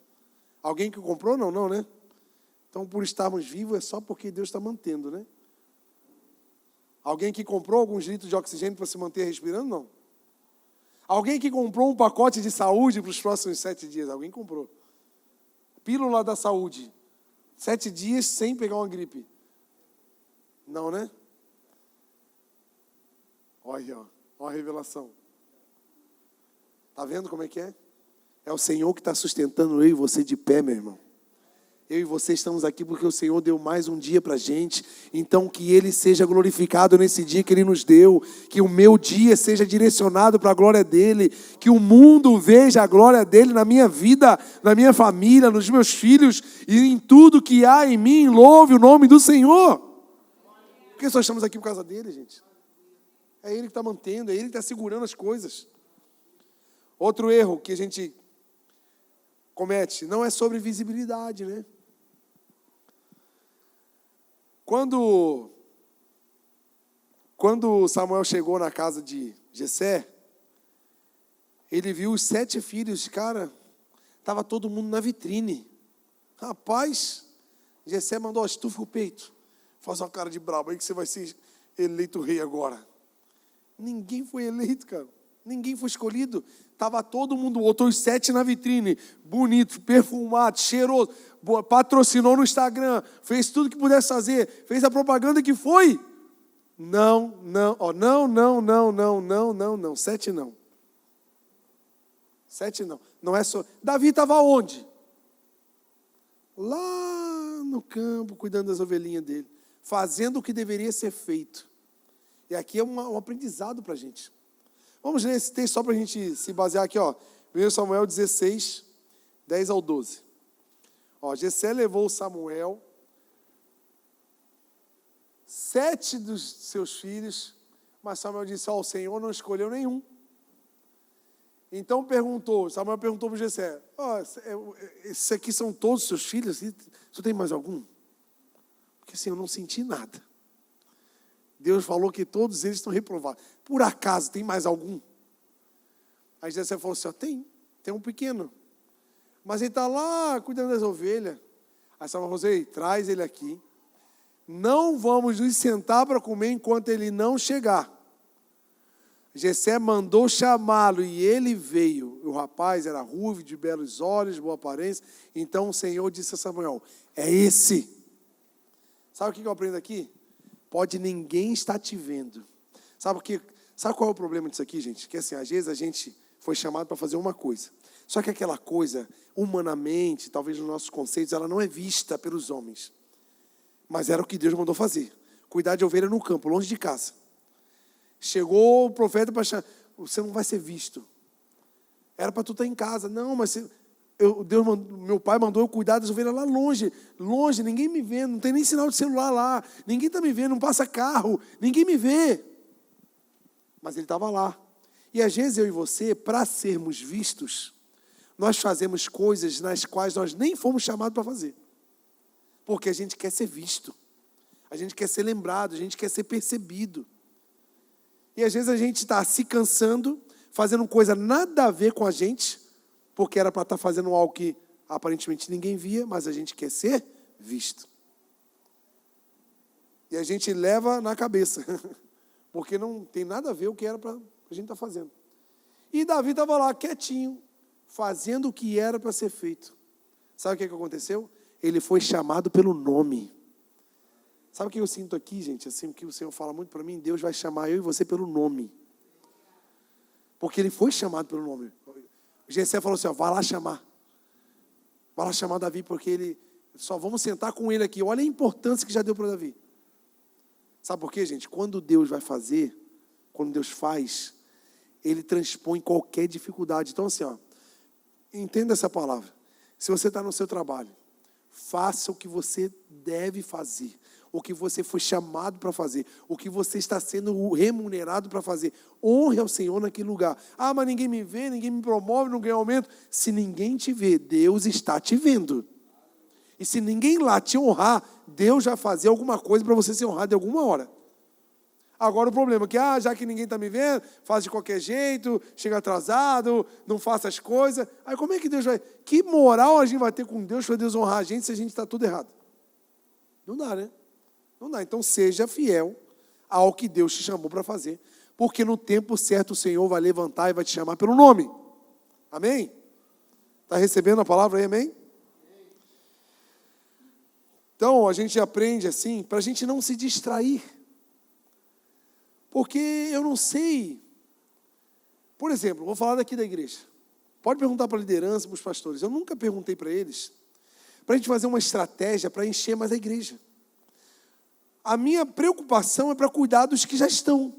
Alguém que comprou? Não, né? Então, por estarmos vivos, é só porque Deus está mantendo, né? Alguém que comprou alguns litros de oxigênio para se manter respirando? Não. Alguém que comprou um pacote de saúde para os próximos 7 dias? Alguém comprou. Pílula da saúde. 7 dias sem pegar uma gripe. Não, né? Olha, ó a revelação. Está vendo como é que é? É o Senhor que está sustentando eu e você de pé, meu irmão. Eu e você estamos aqui porque o Senhor deu mais um dia para a gente. Então que Ele seja glorificado nesse dia que Ele nos deu. Que o meu dia seja direcionado para a glória dEle. Que o mundo veja a glória dEle na minha vida, na minha família, nos meus filhos e em tudo que há em mim. Louve o nome do Senhor. Porque só estamos aqui por causa dEle, gente. É Ele que está mantendo, é Ele que está segurando as coisas. Outro erro que a gente comete, não é sobre visibilidade, né? Quando Samuel chegou na casa de Jessé, ele viu os 7 filhos, cara, estava todo mundo na vitrine. Rapaz, Jessé mandou, estufa o peito, faz uma cara de brabo aí que você vai ser eleito rei agora. Ninguém foi eleito, cara. Ninguém foi escolhido. Estava todo mundo, botou os 7 na vitrine, bonito, perfumado, cheiroso, patrocinou no Instagram, fez tudo que pudesse fazer, fez a propaganda que foi. Não. 7 não. 7 não. Não é só. Davi estava onde? Lá no campo, cuidando das ovelhinhas dele, fazendo o que deveria ser feito. E aqui é um aprendizado para a gente. Vamos ler esse texto só para a gente se basear aqui, ó. 1 Samuel 16, 10 ao 12. Ó, Jessé levou Samuel, 7 dos seus filhos, mas Samuel disse, ó, o Senhor não escolheu nenhum. Então Samuel perguntou para Jessé, ó, esses aqui são todos os seus filhos? Você tem mais algum? Porque assim, eu não senti nada. Deus falou que todos eles estão reprovados. Por acaso, tem mais algum? Aí Jessé falou assim, ó, tem um pequeno. Mas ele está lá cuidando das ovelhas. Aí Samuel falou assim, ei, traz ele aqui. Não vamos nos sentar para comer enquanto ele não chegar. Jessé mandou chamá-lo e ele veio. O rapaz era ruivo, de belos olhos, boa aparência. Então o Senhor disse a Samuel, é esse. Sabe o que eu aprendo aqui? Pode ninguém estar te vendo. Sabe qual é o problema disso aqui, gente? Que assim, às vezes a gente foi chamado para fazer uma coisa. Só que aquela coisa, humanamente, talvez nos nossos conceitos, ela não é vista pelos homens. Mas era o que Deus mandou fazer. Cuidar de ovelha no campo, longe de casa. Chegou o profeta para chamar, você não vai ser visto. Era para tu estar em casa. Não, mas meu pai mandou eu cuidar das ovelhas lá longe, ninguém me vê, não tem nem sinal de celular lá, ninguém está me vendo, não passa carro, ninguém me vê. Mas ele estava lá. E às vezes eu e você, para sermos vistos, nós fazemos coisas nas quais nós nem fomos chamados para fazer. Porque a gente quer ser visto, a gente quer ser lembrado, a gente quer ser percebido. E às vezes a gente está se cansando, fazendo coisa nada a ver com a gente, porque era para estar fazendo algo que aparentemente ninguém via, mas a gente quer ser visto. E a gente leva na cabeça, porque não tem nada a ver o que era para a gente estar fazendo. E Davi estava lá, quietinho, fazendo o que era para ser feito. Sabe o que aconteceu? Ele foi chamado pelo nome. Sabe o que eu sinto aqui, gente? Assim, o que o Senhor fala muito para mim, Deus vai chamar eu e você pelo nome. Porque ele foi chamado pelo nome. Jessé falou assim, ó, vai lá chamar Davi, porque só vamos sentar com ele aqui. Olha a importância que já deu para Davi. Sabe por quê, gente? Quando Deus vai fazer, quando Deus faz, ele transpõe qualquer dificuldade. Então assim, ó, entenda essa palavra. Se você está no seu trabalho, faça o que você deve fazer, o que você foi chamado para fazer, o que você está sendo remunerado para fazer. Honre ao Senhor naquele lugar. Ah, mas ninguém me vê, ninguém me promove, não ganha aumento. Se ninguém te vê, Deus está te vendo. E se ninguém lá te honrar, Deus vai fazer alguma coisa para você ser honrado de alguma hora. Agora o problema é que, já que ninguém está me vendo, faz de qualquer jeito, chega atrasado, não faça as coisas. Aí como é que Deus vai... Que moral a gente vai ter com Deus para Deus honrar a gente se a gente está tudo errado? Não dá, né? Não dá. Então seja fiel ao que Deus te chamou para fazer. Porque no tempo certo o Senhor vai levantar e vai te chamar pelo nome. Amém? Está recebendo a palavra aí, amém? Então a gente aprende assim, para a gente não se distrair. Porque eu não sei. Por exemplo, vou falar daqui da igreja. Pode perguntar para a liderança, para os pastores. Eu nunca perguntei para eles, para a gente fazer uma estratégia para encher mais a igreja. A minha preocupação é para cuidar dos que já estão.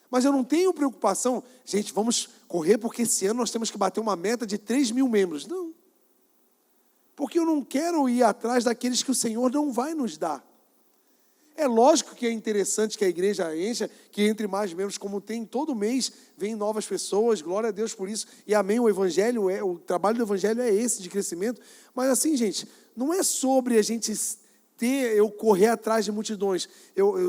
Mas eu não tenho preocupação, gente, vamos correr porque esse ano nós temos que bater uma meta de 3.000 membros. Não. Porque eu não quero ir atrás daqueles que o Senhor não vai nos dar. É lógico que é interessante que a igreja encha, que entre mais membros, como tem todo mês, vem novas pessoas, glória a Deus por isso, e amém, o trabalho do evangelho é esse, de crescimento. Mas assim, gente, não é sobre a gente eu correr atrás de multidões.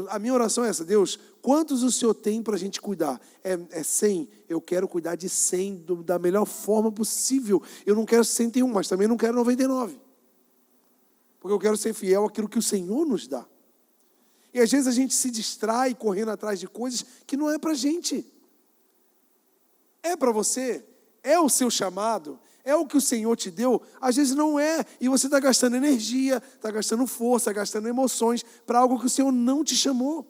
A minha oração é essa, Deus, quantos o Senhor tem para a gente cuidar? É 100? Eu quero cuidar de 100 da melhor forma possível. Eu não quero 101, mas também não quero 99. Porque eu quero ser fiel àquilo que o Senhor nos dá. E às vezes a gente se distrai correndo atrás de coisas que não é para a gente. É para você, é o seu chamado, é o que o Senhor te deu, às vezes não é, e você está gastando energia, está gastando força, gastando emoções para algo que o Senhor não te chamou.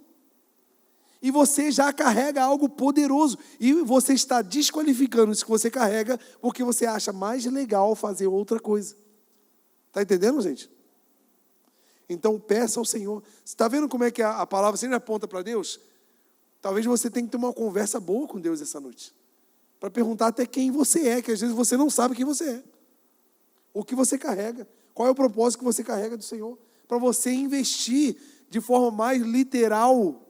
E você já carrega algo poderoso, e você está desqualificando isso que você carrega, porque você acha mais legal fazer outra coisa. Está entendendo, gente? Então peça ao Senhor. Você está vendo como é que a palavra sempre aponta para Deus? Talvez você tenha que ter uma conversa boa com Deus essa noite. Para perguntar até quem você é, que às vezes você não sabe quem você é. O que você carrega. Qual é o propósito que você carrega do Senhor? Para você investir de forma mais literal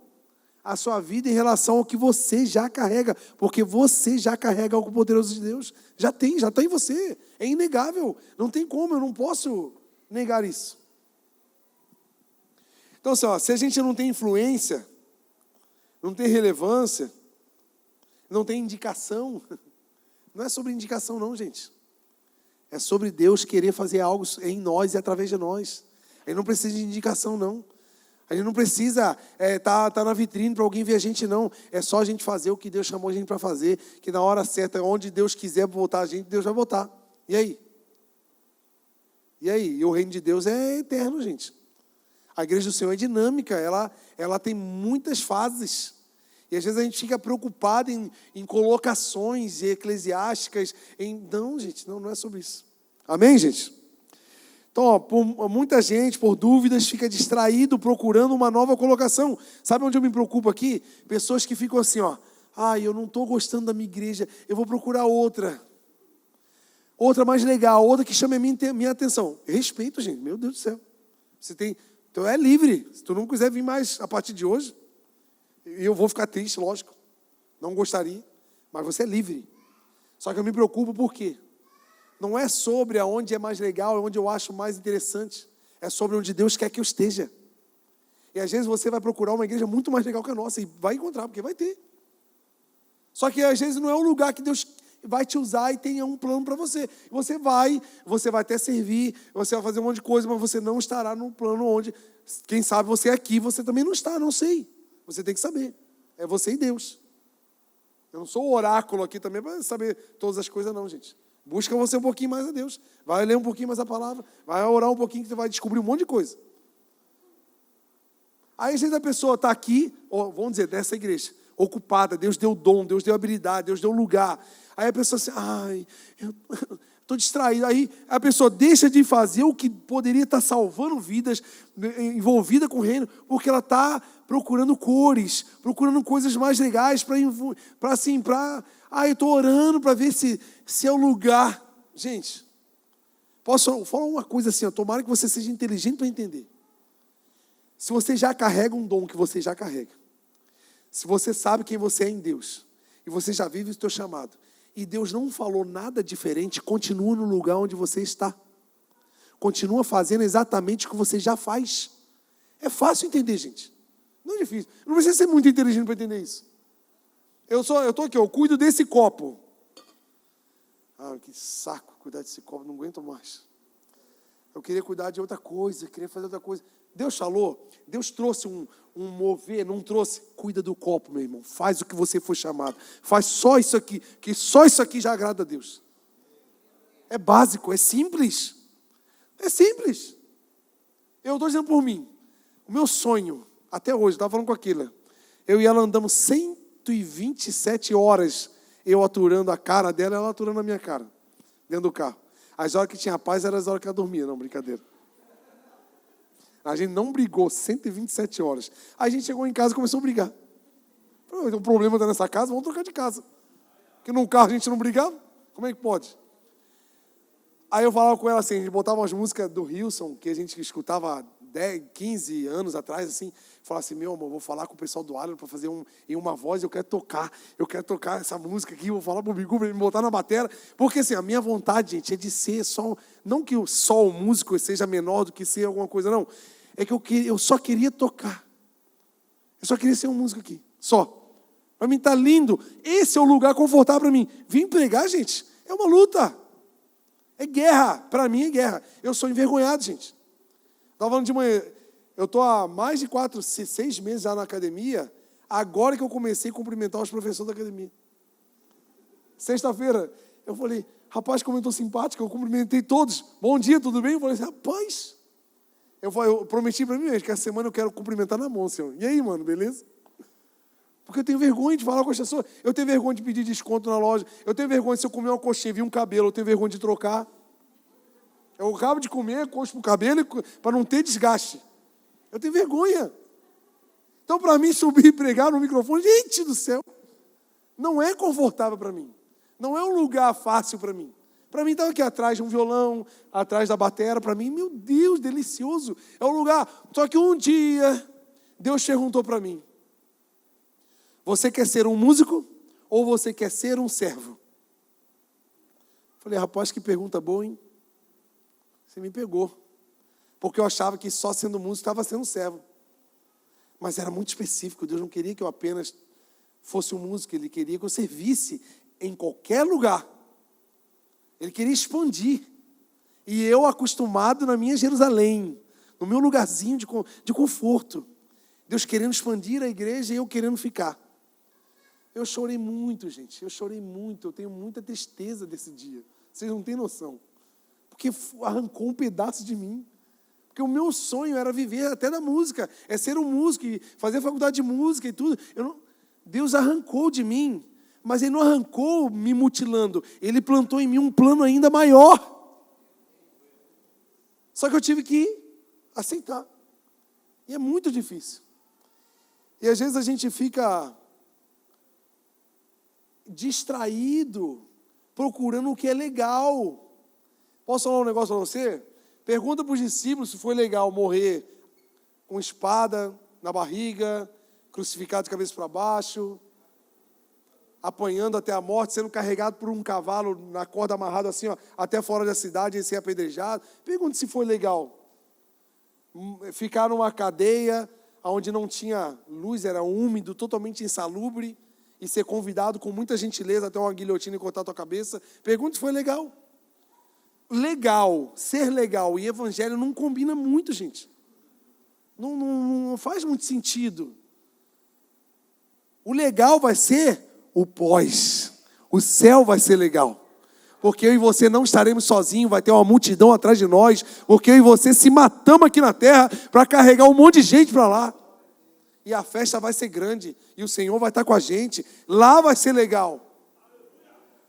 a sua vida em relação ao que você já carrega. Porque você já carrega algo poderoso de Deus. Já está em você. É inegável. Não tem como, eu não posso negar isso. Então, assim, se a gente não tem influência, não tem relevância, não tem indicação, não é sobre indicação não, gente. É sobre Deus querer fazer algo em nós e através de nós. A gente não precisa de indicação, não. A gente não precisa tá na vitrine para alguém ver a gente, não. É só a gente fazer o que Deus chamou a gente para fazer, que na hora certa, onde Deus quiser botar a gente, Deus vai botar. E aí? E aí? E o reino de Deus é eterno, gente. A igreja do Senhor é dinâmica, ela tem muitas fases. E às vezes a gente fica preocupado em colocações eclesiásticas. Não, gente, não é sobre isso. Amém, gente? Então, muita gente, por dúvidas, fica distraído procurando uma nova colocação. Sabe onde eu me preocupo aqui? Pessoas que ficam assim, eu não estou gostando da minha igreja, eu vou procurar outra. Outra mais legal, outra que chame a minha atenção. Respeito, gente, meu Deus do céu. Então é livre. Se tu não quiser vir mais a partir de hoje, eu vou ficar triste, lógico. Não gostaria, mas você é livre. Só que eu me preocupo por quê? Não é sobre aonde é mais legal, onde eu acho mais interessante. É sobre onde Deus quer que eu esteja. E às vezes você vai procurar uma igreja muito mais legal que a nossa, e vai encontrar, porque vai ter. Só que às vezes não é o lugar que Deus vai te usar e tenha um plano para você. Você vai até servir, você vai fazer um monte de coisa, mas você não estará no plano onde, quem sabe você é aqui, você também não está, não sei. Você tem que saber. É você e Deus. Eu não sou o oráculo aqui também para saber todas as coisas, não, gente. Busca você um pouquinho mais a Deus. Vai ler um pouquinho mais a palavra. Vai orar um pouquinho que você vai descobrir um monte de coisa. Aí, às vezes, a pessoa está aqui, vamos dizer, dessa igreja, ocupada. Deus deu dom, Deus deu habilidade, Deus deu lugar. Aí a pessoa assim, eu estou distraído. Aí a pessoa deixa de fazer o que poderia estar salvando vidas, envolvida com o reino, porque ela está procurando cores, procurando coisas mais legais eu estou orando para ver se é o lugar. Gente, posso falar uma coisa assim, tomara que você seja inteligente para entender. Se você já carrega um dom que você já carrega, se você sabe quem você é em Deus, e você já vive o seu chamado, e Deus não falou nada diferente, continua no lugar onde você está. Continua fazendo exatamente o que você já faz. É fácil entender, gente. Não é difícil. Não precisa ser muito inteligente para entender isso. Eu estou aqui, eu cuido desse copo. Que saco cuidar desse copo, não aguento mais. Eu queria cuidar de outra coisa, queria fazer outra coisa. Deus falou, Deus trouxe um mover, não trouxe. Cuida do copo, meu irmão. Faz o que você foi chamado. Faz só isso aqui, que só isso aqui já agrada a Deus. É básico, é simples. É simples. Eu estou dizendo por mim. O meu sonho, até hoje, estava falando com aquilo. Eu e ela andamos 127 horas, eu aturando a cara dela, ela aturando a minha cara, dentro do carro. As horas que tinha paz eram as horas que ela dormia, não, brincadeira. A gente não brigou 127 horas. Aí a gente chegou em casa e começou a brigar. O problema está nessa casa, vamos trocar de casa. Porque num carro a gente não brigava? Como é que pode? Aí eu falava com ela assim, a gente botava umas músicas do Hilson, que a gente escutava 10, 15 anos atrás, assim, falava assim, meu amor, vou falar com o pessoal do Alien para fazer em uma voz, eu quero tocar essa música aqui, vou falar pro Bigu para me botar na bateria, porque assim, a minha vontade, gente, é de ser só, não que só o músico seja menor do que ser alguma coisa, não, é que eu só queria tocar, eu só queria ser um músico aqui, só. Para mim tá lindo, esse é o lugar confortável para mim. Vim pregar, gente, é uma luta, é guerra, para mim é guerra. Eu sou envergonhado, gente. Estava falando de manhã, eu estou há mais de 6 meses já na academia, agora que eu comecei a cumprimentar os professores da academia. Sexta-feira, eu falei, rapaz, como eu estou simpático, eu cumprimentei todos. Bom dia, tudo bem? Eu falei, rapaz, eu prometi para mim mesmo que essa semana eu quero cumprimentar na mão, senhor. E aí, mano, beleza? Porque eu tenho vergonha de falar com as pessoas, eu tenho vergonha de pedir desconto na loja, eu tenho vergonha se eu comer uma coxinha e vir um cabelo, eu tenho vergonha de trocar. Eu acabo de comer, cospo o cabelo para não ter desgaste. Eu tenho vergonha. Então, para mim, subir e pregar no microfone, gente do céu, não é confortável para mim. Não é um lugar fácil para mim. Para mim, estava aqui atrás de um violão, atrás da bateria. Para mim, meu Deus, delicioso. É um lugar. Só que um dia, Deus perguntou para mim: você quer ser um músico ou você quer ser um servo? Falei, rapaz, que pergunta boa, hein? Você me pegou. Porque eu achava que só sendo músico estava sendo servo. Mas era muito específico. Deus não queria que eu apenas fosse um músico. Ele queria que eu servisse em qualquer lugar. Ele queria expandir. E eu acostumado na minha Jerusalém, no meu lugarzinho de conforto. Deus querendo expandir a igreja e eu querendo ficar. Eu chorei muito, gente. Eu chorei muito. Eu tenho muita tristeza desse dia. Vocês não têm noção. Porque arrancou um pedaço de mim. Porque o meu sonho era viver até da música. É ser um músico, fazer faculdade de música e tudo. Deus arrancou de mim. Mas Ele não arrancou me mutilando. Ele plantou em mim um plano ainda maior. Só que eu tive que aceitar. E é muito difícil. E às vezes a gente fica distraído, procurando o que é legal. Posso falar um negócio para você? Pergunta para os discípulos se foi legal morrer com espada na barriga, crucificado de cabeça para baixo, apanhando até a morte, sendo carregado por um cavalo na corda amarrado assim, ó, até fora da cidade e ser apedrejado. Pergunta se foi legal. Ficar numa cadeia onde não tinha luz, era úmido, totalmente insalubre, e ser convidado com muita gentileza até uma guilhotina e cortar a tua cabeça. Pergunta se foi legal. Legal, ser legal e evangelho não combina muito, gente. Não faz muito sentido. O legal vai ser o pós. O céu vai ser legal. Porque eu e você não estaremos sozinhos, vai ter uma multidão atrás de nós. Porque eu e você se matamos aqui na terra para carregar um monte de gente para lá. E a festa vai ser grande. E o Senhor vai estar com a gente. Lá vai ser legal.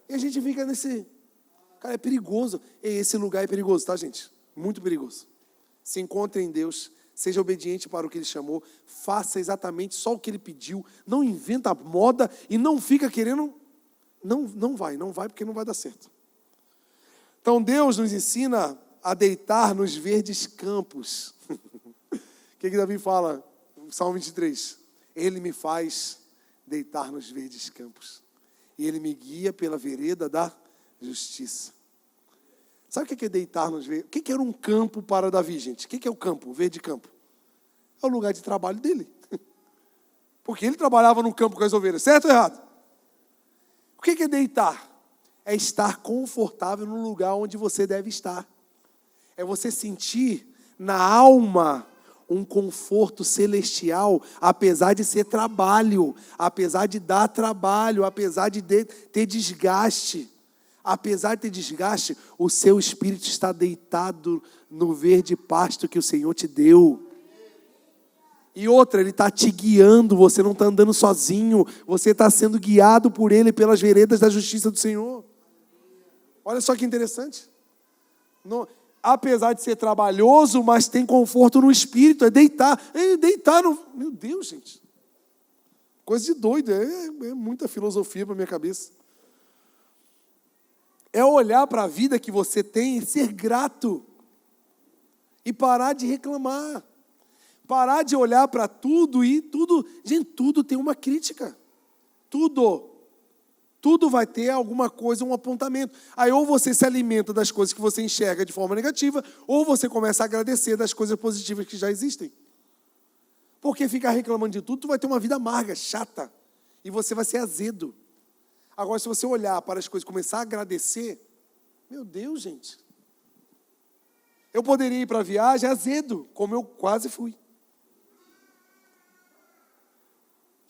E a gente fica nesse... Cara, é perigoso. E esse lugar é perigoso, tá, gente? Muito perigoso. Se encontre em Deus. Seja obediente para o que Ele chamou. Faça exatamente só o que Ele pediu. Não inventa moda e não fica querendo... Não vai porque não vai dar certo. Então Deus nos ensina a deitar nos verdes campos. O que Davi fala? Salmo 23. Ele me faz deitar nos verdes campos. E Ele me guia pela vereda da justiça. Sabe o que é deitar nos verdes? O que era um campo para Davi, gente? O que é o campo, o verde campo? É o lugar de trabalho dele. Porque ele trabalhava no campo com as ovelhas, certo ou errado? O que é deitar? É estar confortável no lugar onde você deve estar. É você sentir na alma um conforto celestial, apesar de ser trabalho, apesar de dar trabalho, apesar de ter desgaste. Apesar de ter desgaste, o seu espírito está deitado no verde pasto que o Senhor te deu. E outra, Ele está te guiando, você não está andando sozinho, você está sendo guiado por Ele pelas veredas da justiça do Senhor. Olha só que interessante. Apesar de ser trabalhoso, mas tem conforto no espírito, é deitar. Meu Deus, gente. Coisa de doido, é muita filosofia para a minha cabeça. É olhar para a vida que você tem e ser grato. E parar de reclamar. Parar de olhar para tudo e tudo... Gente, tudo tem uma crítica. Tudo vai ter alguma coisa, um apontamento. Aí ou você se alimenta das coisas que você enxerga de forma negativa, ou você começa a agradecer das coisas positivas que já existem. Porque ficar reclamando de tudo, tu vai ter uma vida amarga, chata. E você vai ser azedo. Agora, se você olhar para as coisas e começar a agradecer, meu Deus, gente. Eu poderia ir para a viagem azedo, como eu quase fui.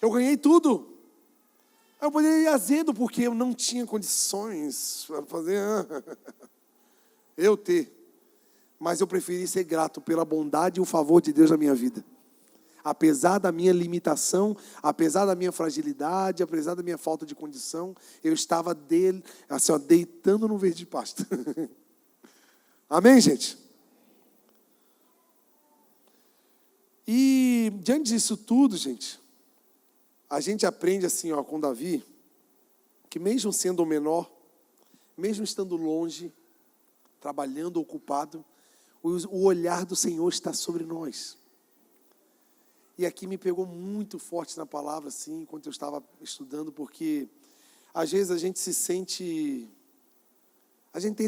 Eu ganhei tudo. Eu poderia ir azedo, porque eu não tinha condições para fazer. Mas eu preferi ser grato pela bondade e o favor de Deus na minha vida. Apesar da minha limitação, apesar da minha fragilidade, apesar da minha falta de condição, eu estava deitando no verde pasto. Amém, gente? E diante disso tudo, gente, a gente aprende assim, ó, com Davi, que mesmo sendo o menor, mesmo estando longe, trabalhando, ocupado, o olhar do Senhor está sobre nós. E aqui me pegou muito forte na palavra, assim, enquanto eu estava estudando, porque às vezes a gente se sente, a gente tem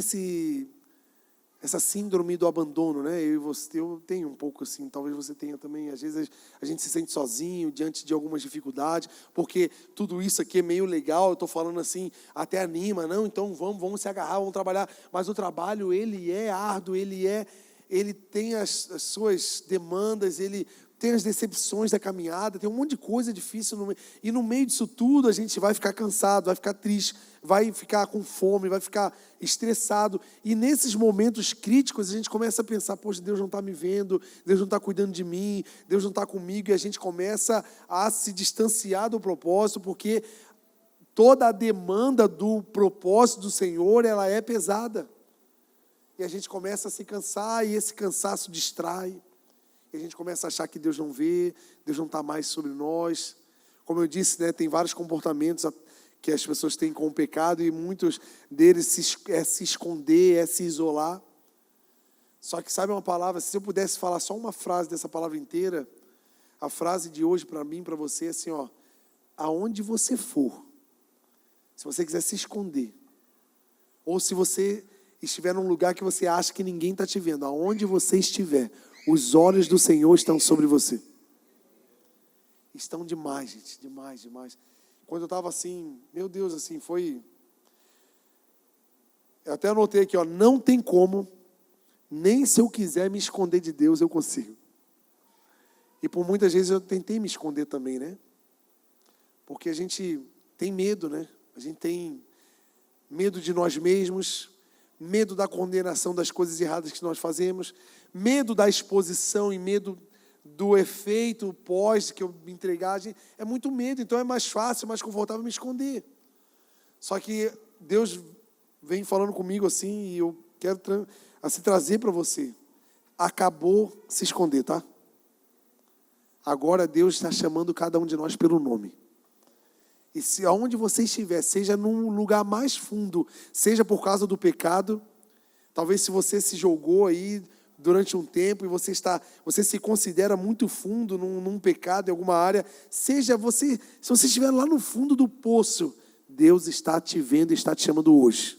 essa síndrome do abandono, né? Eu tenho um pouco assim, talvez você tenha também. Às vezes a gente se sente sozinho diante de algumas dificuldades, porque tudo isso aqui é meio legal, eu estou falando assim, até anima, não? Então vamos se agarrar, vamos trabalhar. Mas o trabalho, ele é árduo, ele tem as suas demandas, ele tem as decepções da caminhada, tem um monte de coisa difícil no meio. E no meio disso tudo a gente vai ficar cansado, vai ficar triste, vai ficar com fome, vai ficar estressado. E nesses momentos críticos a gente começa a pensar, poxa, Deus não está me vendo, Deus não está cuidando de mim, Deus não está comigo. E a gente começa a se distanciar do propósito, porque toda a demanda do propósito do Senhor, ela é pesada. E a gente começa a se cansar e esse cansaço distrai. E a gente começa a achar que Deus não vê, Deus não está mais sobre nós. Como eu disse, né, tem vários comportamentos que as pessoas têm com o pecado e muitos deles se esconder, se isolar. Só que sabe uma palavra, se eu pudesse falar só uma frase dessa palavra inteira, a frase de hoje para mim, para você é assim, ó, aonde você for, se você quiser se esconder, ou se você estiver num lugar que você acha que ninguém está te vendo, aonde você estiver, os olhos do Senhor estão sobre você. Estão demais, gente, demais, demais. Quando eu estava assim, meu Deus, assim, foi... Eu até anotei aqui, ó, não tem como, nem se eu quiser me esconder de Deus, eu consigo. E por muitas vezes eu tentei me esconder também, né? Porque a gente tem medo, né? A gente tem medo de nós mesmos, medo da condenação das coisas erradas que nós fazemos, medo da exposição e medo do efeito pós que eu me entregar. É muito medo, então é mais fácil, mais confortável me esconder. Só que Deus vem falando comigo assim, e eu quero assim, trazer para você. Acabou se esconder, tá? Agora Deus está chamando cada um de nós pelo nome. E se aonde você estiver, seja num lugar mais fundo, seja por causa do pecado, talvez se você se jogou aí durante um tempo e você se considera muito fundo num pecado em alguma área, se você estiver lá no fundo do poço, Deus está te vendo e está te chamando hoje.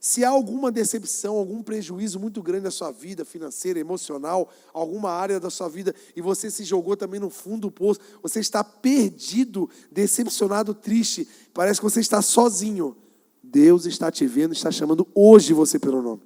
Se há alguma decepção, algum prejuízo muito grande na sua vida financeira, emocional, alguma área da sua vida, e você se jogou também no fundo do poço, você está perdido, decepcionado, triste, parece que você está sozinho. Deus está te vendo, está chamando hoje você pelo nome.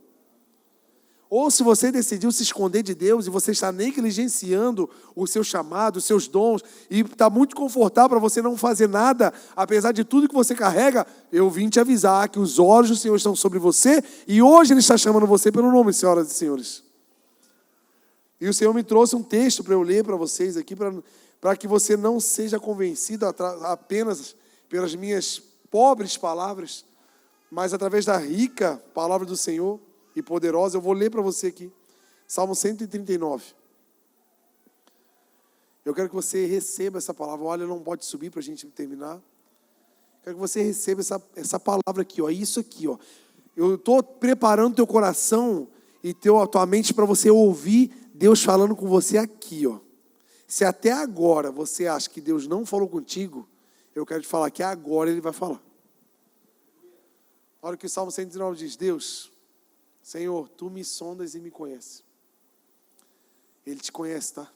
Ou se você decidiu se esconder de Deus e você está negligenciando o seu chamado, os seus dons, e está muito confortável para você não fazer nada, apesar de tudo que você carrega, eu vim te avisar que os olhos do Senhor estão sobre você e hoje Ele está chamando você pelo nome, senhoras e senhores. E o Senhor me trouxe um texto para eu ler para vocês aqui, para que você não seja convencido apenas pelas minhas pobres palavras, mas através da rica palavra do Senhor e poderosa. Eu vou ler para você aqui, Salmo 139. Eu quero que você receba essa palavra. Olha, não pode subir para a gente terminar. Quero que você receba essa palavra aqui, ó, isso aqui, ó. Eu estou preparando teu coração e tua mente para você ouvir Deus falando com você aqui, ó. Se até agora você acha que Deus não falou contigo, eu quero te falar que agora Ele vai falar. Olha o que o Salmo 119 diz: Deus, Senhor, Tu me sondas e me conheces. Ele te conhece, tá?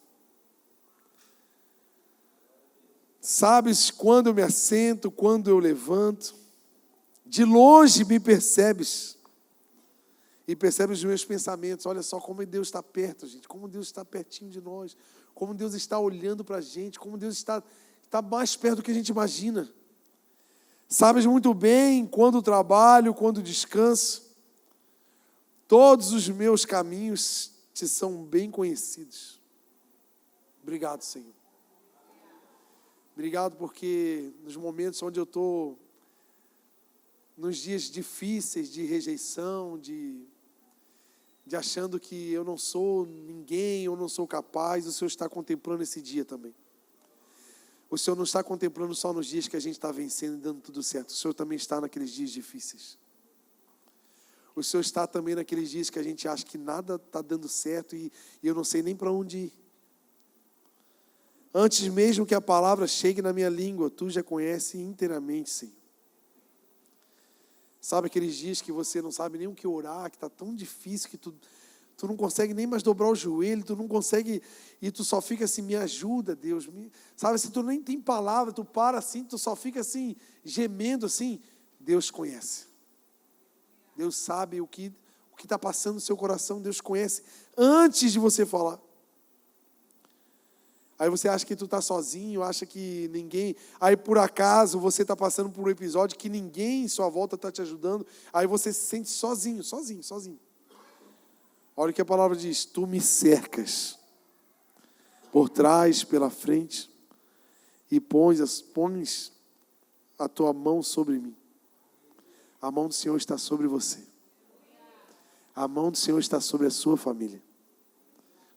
Sabes quando eu me assento, quando eu levanto. De longe me percebes. E percebes os meus pensamentos. Olha só como Deus está perto, gente. Como Deus está pertinho de nós. Como Deus está olhando para a gente. Como Deus está mais perto do que a gente imagina. Sabes muito bem quando trabalho, quando descanso. Todos os meus caminhos te são bem conhecidos. Obrigado, Senhor. Obrigado porque nos momentos onde eu estou, nos dias difíceis de rejeição, de de achando que eu não sou ninguém, eu não sou capaz, o Senhor está contemplando esse dia também. O Senhor não está contemplando só nos dias que a gente está vencendo e dando tudo certo. O Senhor também está naqueles dias difíceis. O Senhor está também naqueles dias que a gente acha que nada está dando certo e eu não sei nem para onde ir. Antes mesmo que a palavra chegue na minha língua, Tu já conhece inteiramente, Senhor. Sabe aqueles dias que você não sabe nem o que orar, que está tão difícil que tu não consegue nem mais dobrar o joelho, tu não consegue, e tu só fica assim, me ajuda, Deus. Sabe, se tu nem tem palavra, tu para assim, tu só fica assim, gemendo assim, Deus conhece. Deus sabe o que está passando no seu coração, Deus conhece antes de você falar. Aí você acha que tu está sozinho, acha que ninguém... Aí por acaso você está passando por um episódio que ninguém em sua volta está te ajudando, aí você se sente sozinho. Olha o que a palavra diz: Tu me cercas por trás, pela frente, e pões a Tua mão sobre mim. A mão do Senhor está sobre você. A mão do Senhor está sobre a sua família.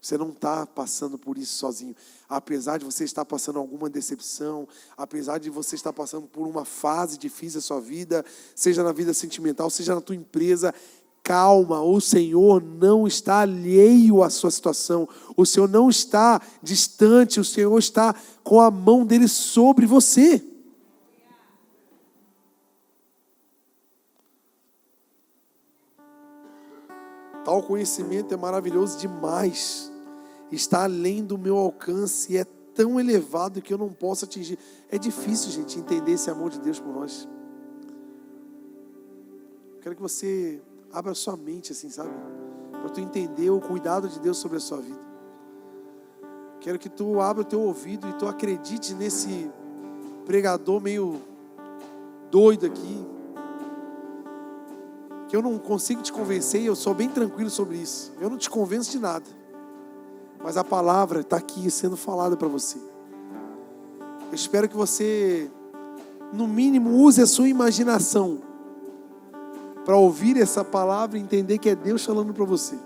Você não está passando por isso sozinho. Apesar de você estar passando alguma decepção, apesar de você estar passando por uma fase difícil da sua vida, seja na vida sentimental, seja na tua empresa, calma, o Senhor não está alheio à sua situação. O Senhor não está distante, o Senhor está com a mão dele sobre você. Tal conhecimento é maravilhoso demais. Está além do meu alcance e é tão elevado que eu não posso atingir. É difícil, gente, entender esse amor de Deus por nós. Quero que você abra sua mente, assim, sabe? Para tu entender o cuidado de Deus sobre a sua vida. Quero que tu abra o teu ouvido e tu acredite nesse pregador meio doido aqui. Que eu não consigo te convencer e eu sou bem tranquilo sobre isso. Eu não te convenço de nada. Mas a palavra está aqui sendo falada para você. Eu espero que você, no mínimo, use a sua imaginação para ouvir essa palavra e entender que é Deus falando para você.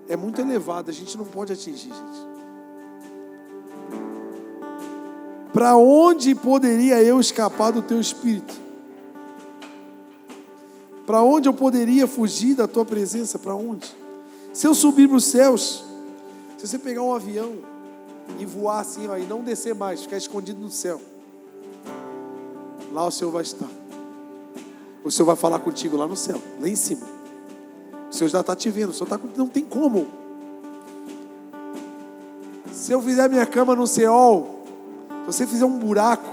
É muito elevado, a gente não pode atingir, gente. Para onde poderia eu escapar do Teu Espírito? Para onde eu poderia fugir da Tua presença? Para onde? Se eu subir para os céus, se você pegar um avião e voar assim, ó, e não descer mais, ficar escondido no céu, lá o Senhor vai estar. O Senhor vai falar contigo lá no céu, lá em cima. O Senhor já está te vendo, o Senhor não tem como. Se eu fizer minha cama no Seol, se você fizer um buraco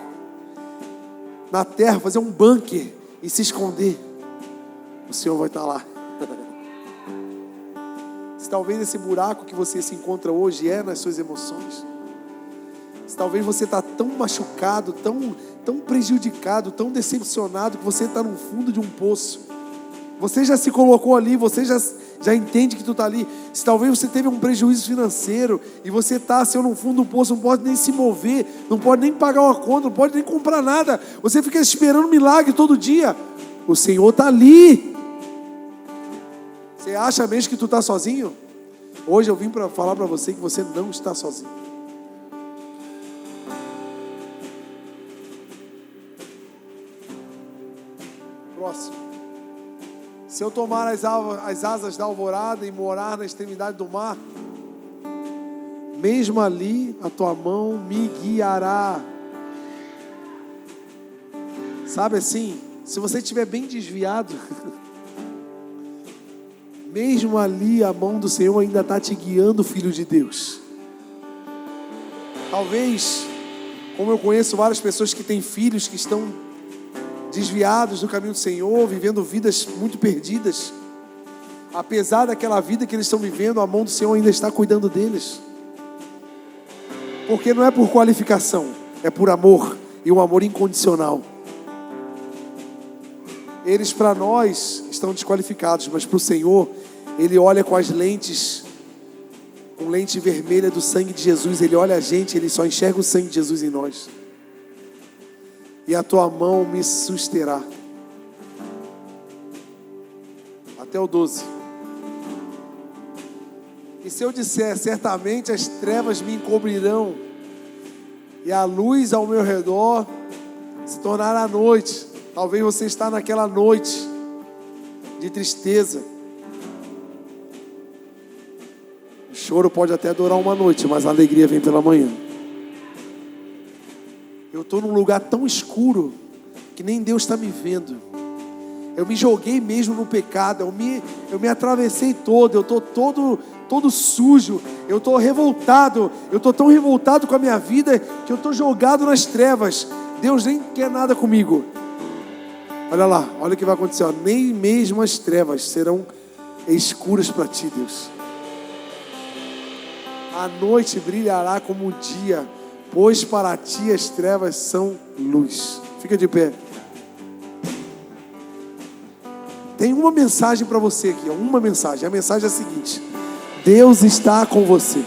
na terra, fazer um bunker e se esconder, o Senhor vai estar lá. Se talvez esse buraco que você se encontra hoje é nas suas emoções. Se talvez você está tão machucado, tão prejudicado, tão decepcionado, que você está no fundo de um poço. Você já se colocou ali, você já entende que tu está ali. Se talvez você teve um prejuízo financeiro e você está assim, no fundo do poço, não pode nem se mover, não pode nem pagar uma conta, não pode nem comprar nada. Você fica esperando um milagre todo dia. O Senhor está ali. Você acha mesmo que tu está sozinho? Hoje eu vim para falar para você que você não está sozinho. Próximo. Se eu tomar as asas da alvorada e morar na extremidade do mar, mesmo ali a Tua mão me guiará. Sabe assim, se você estiver bem desviado, mesmo ali a mão do Senhor ainda está te guiando, filho de Deus. Talvez, como eu conheço várias pessoas que têm filhos que estão desviados do caminho do Senhor, vivendo vidas muito perdidas, apesar daquela vida que eles estão vivendo, a mão do Senhor ainda está cuidando deles. Porque não é por qualificação, é por amor, e um amor incondicional. Eles para nós estão desqualificados, mas para o Senhor, Ele olha com as lentes, com lente vermelha do sangue de Jesus. Ele olha a gente, Ele só enxerga o sangue de Jesus em nós. E a Tua mão me susterá. até o 12. E se eu disser, certamente as trevas me encobrirão, e a luz ao meu redor se tornará noite. Talvez você está naquela noite de tristeza. O choro pode até durar uma noite, mas a alegria vem pela manhã. Eu estou num lugar tão escuro que nem Deus está me vendo. Eu me joguei mesmo no pecado, eu me atravessei todo, eu estou todo sujo, eu estou revoltado, eu estou tão revoltado com a minha vida que eu estou jogado nas trevas. Deus nem quer nada comigo. Olha lá, olha o que vai acontecer, ó. Nem mesmo as trevas serão escuras para ti, Deus. A noite brilhará como o dia, pois para ti as trevas são luz. Fica de pé. Tem uma mensagem para você aqui, uma mensagem. A mensagem é a seguinte: Deus está com você.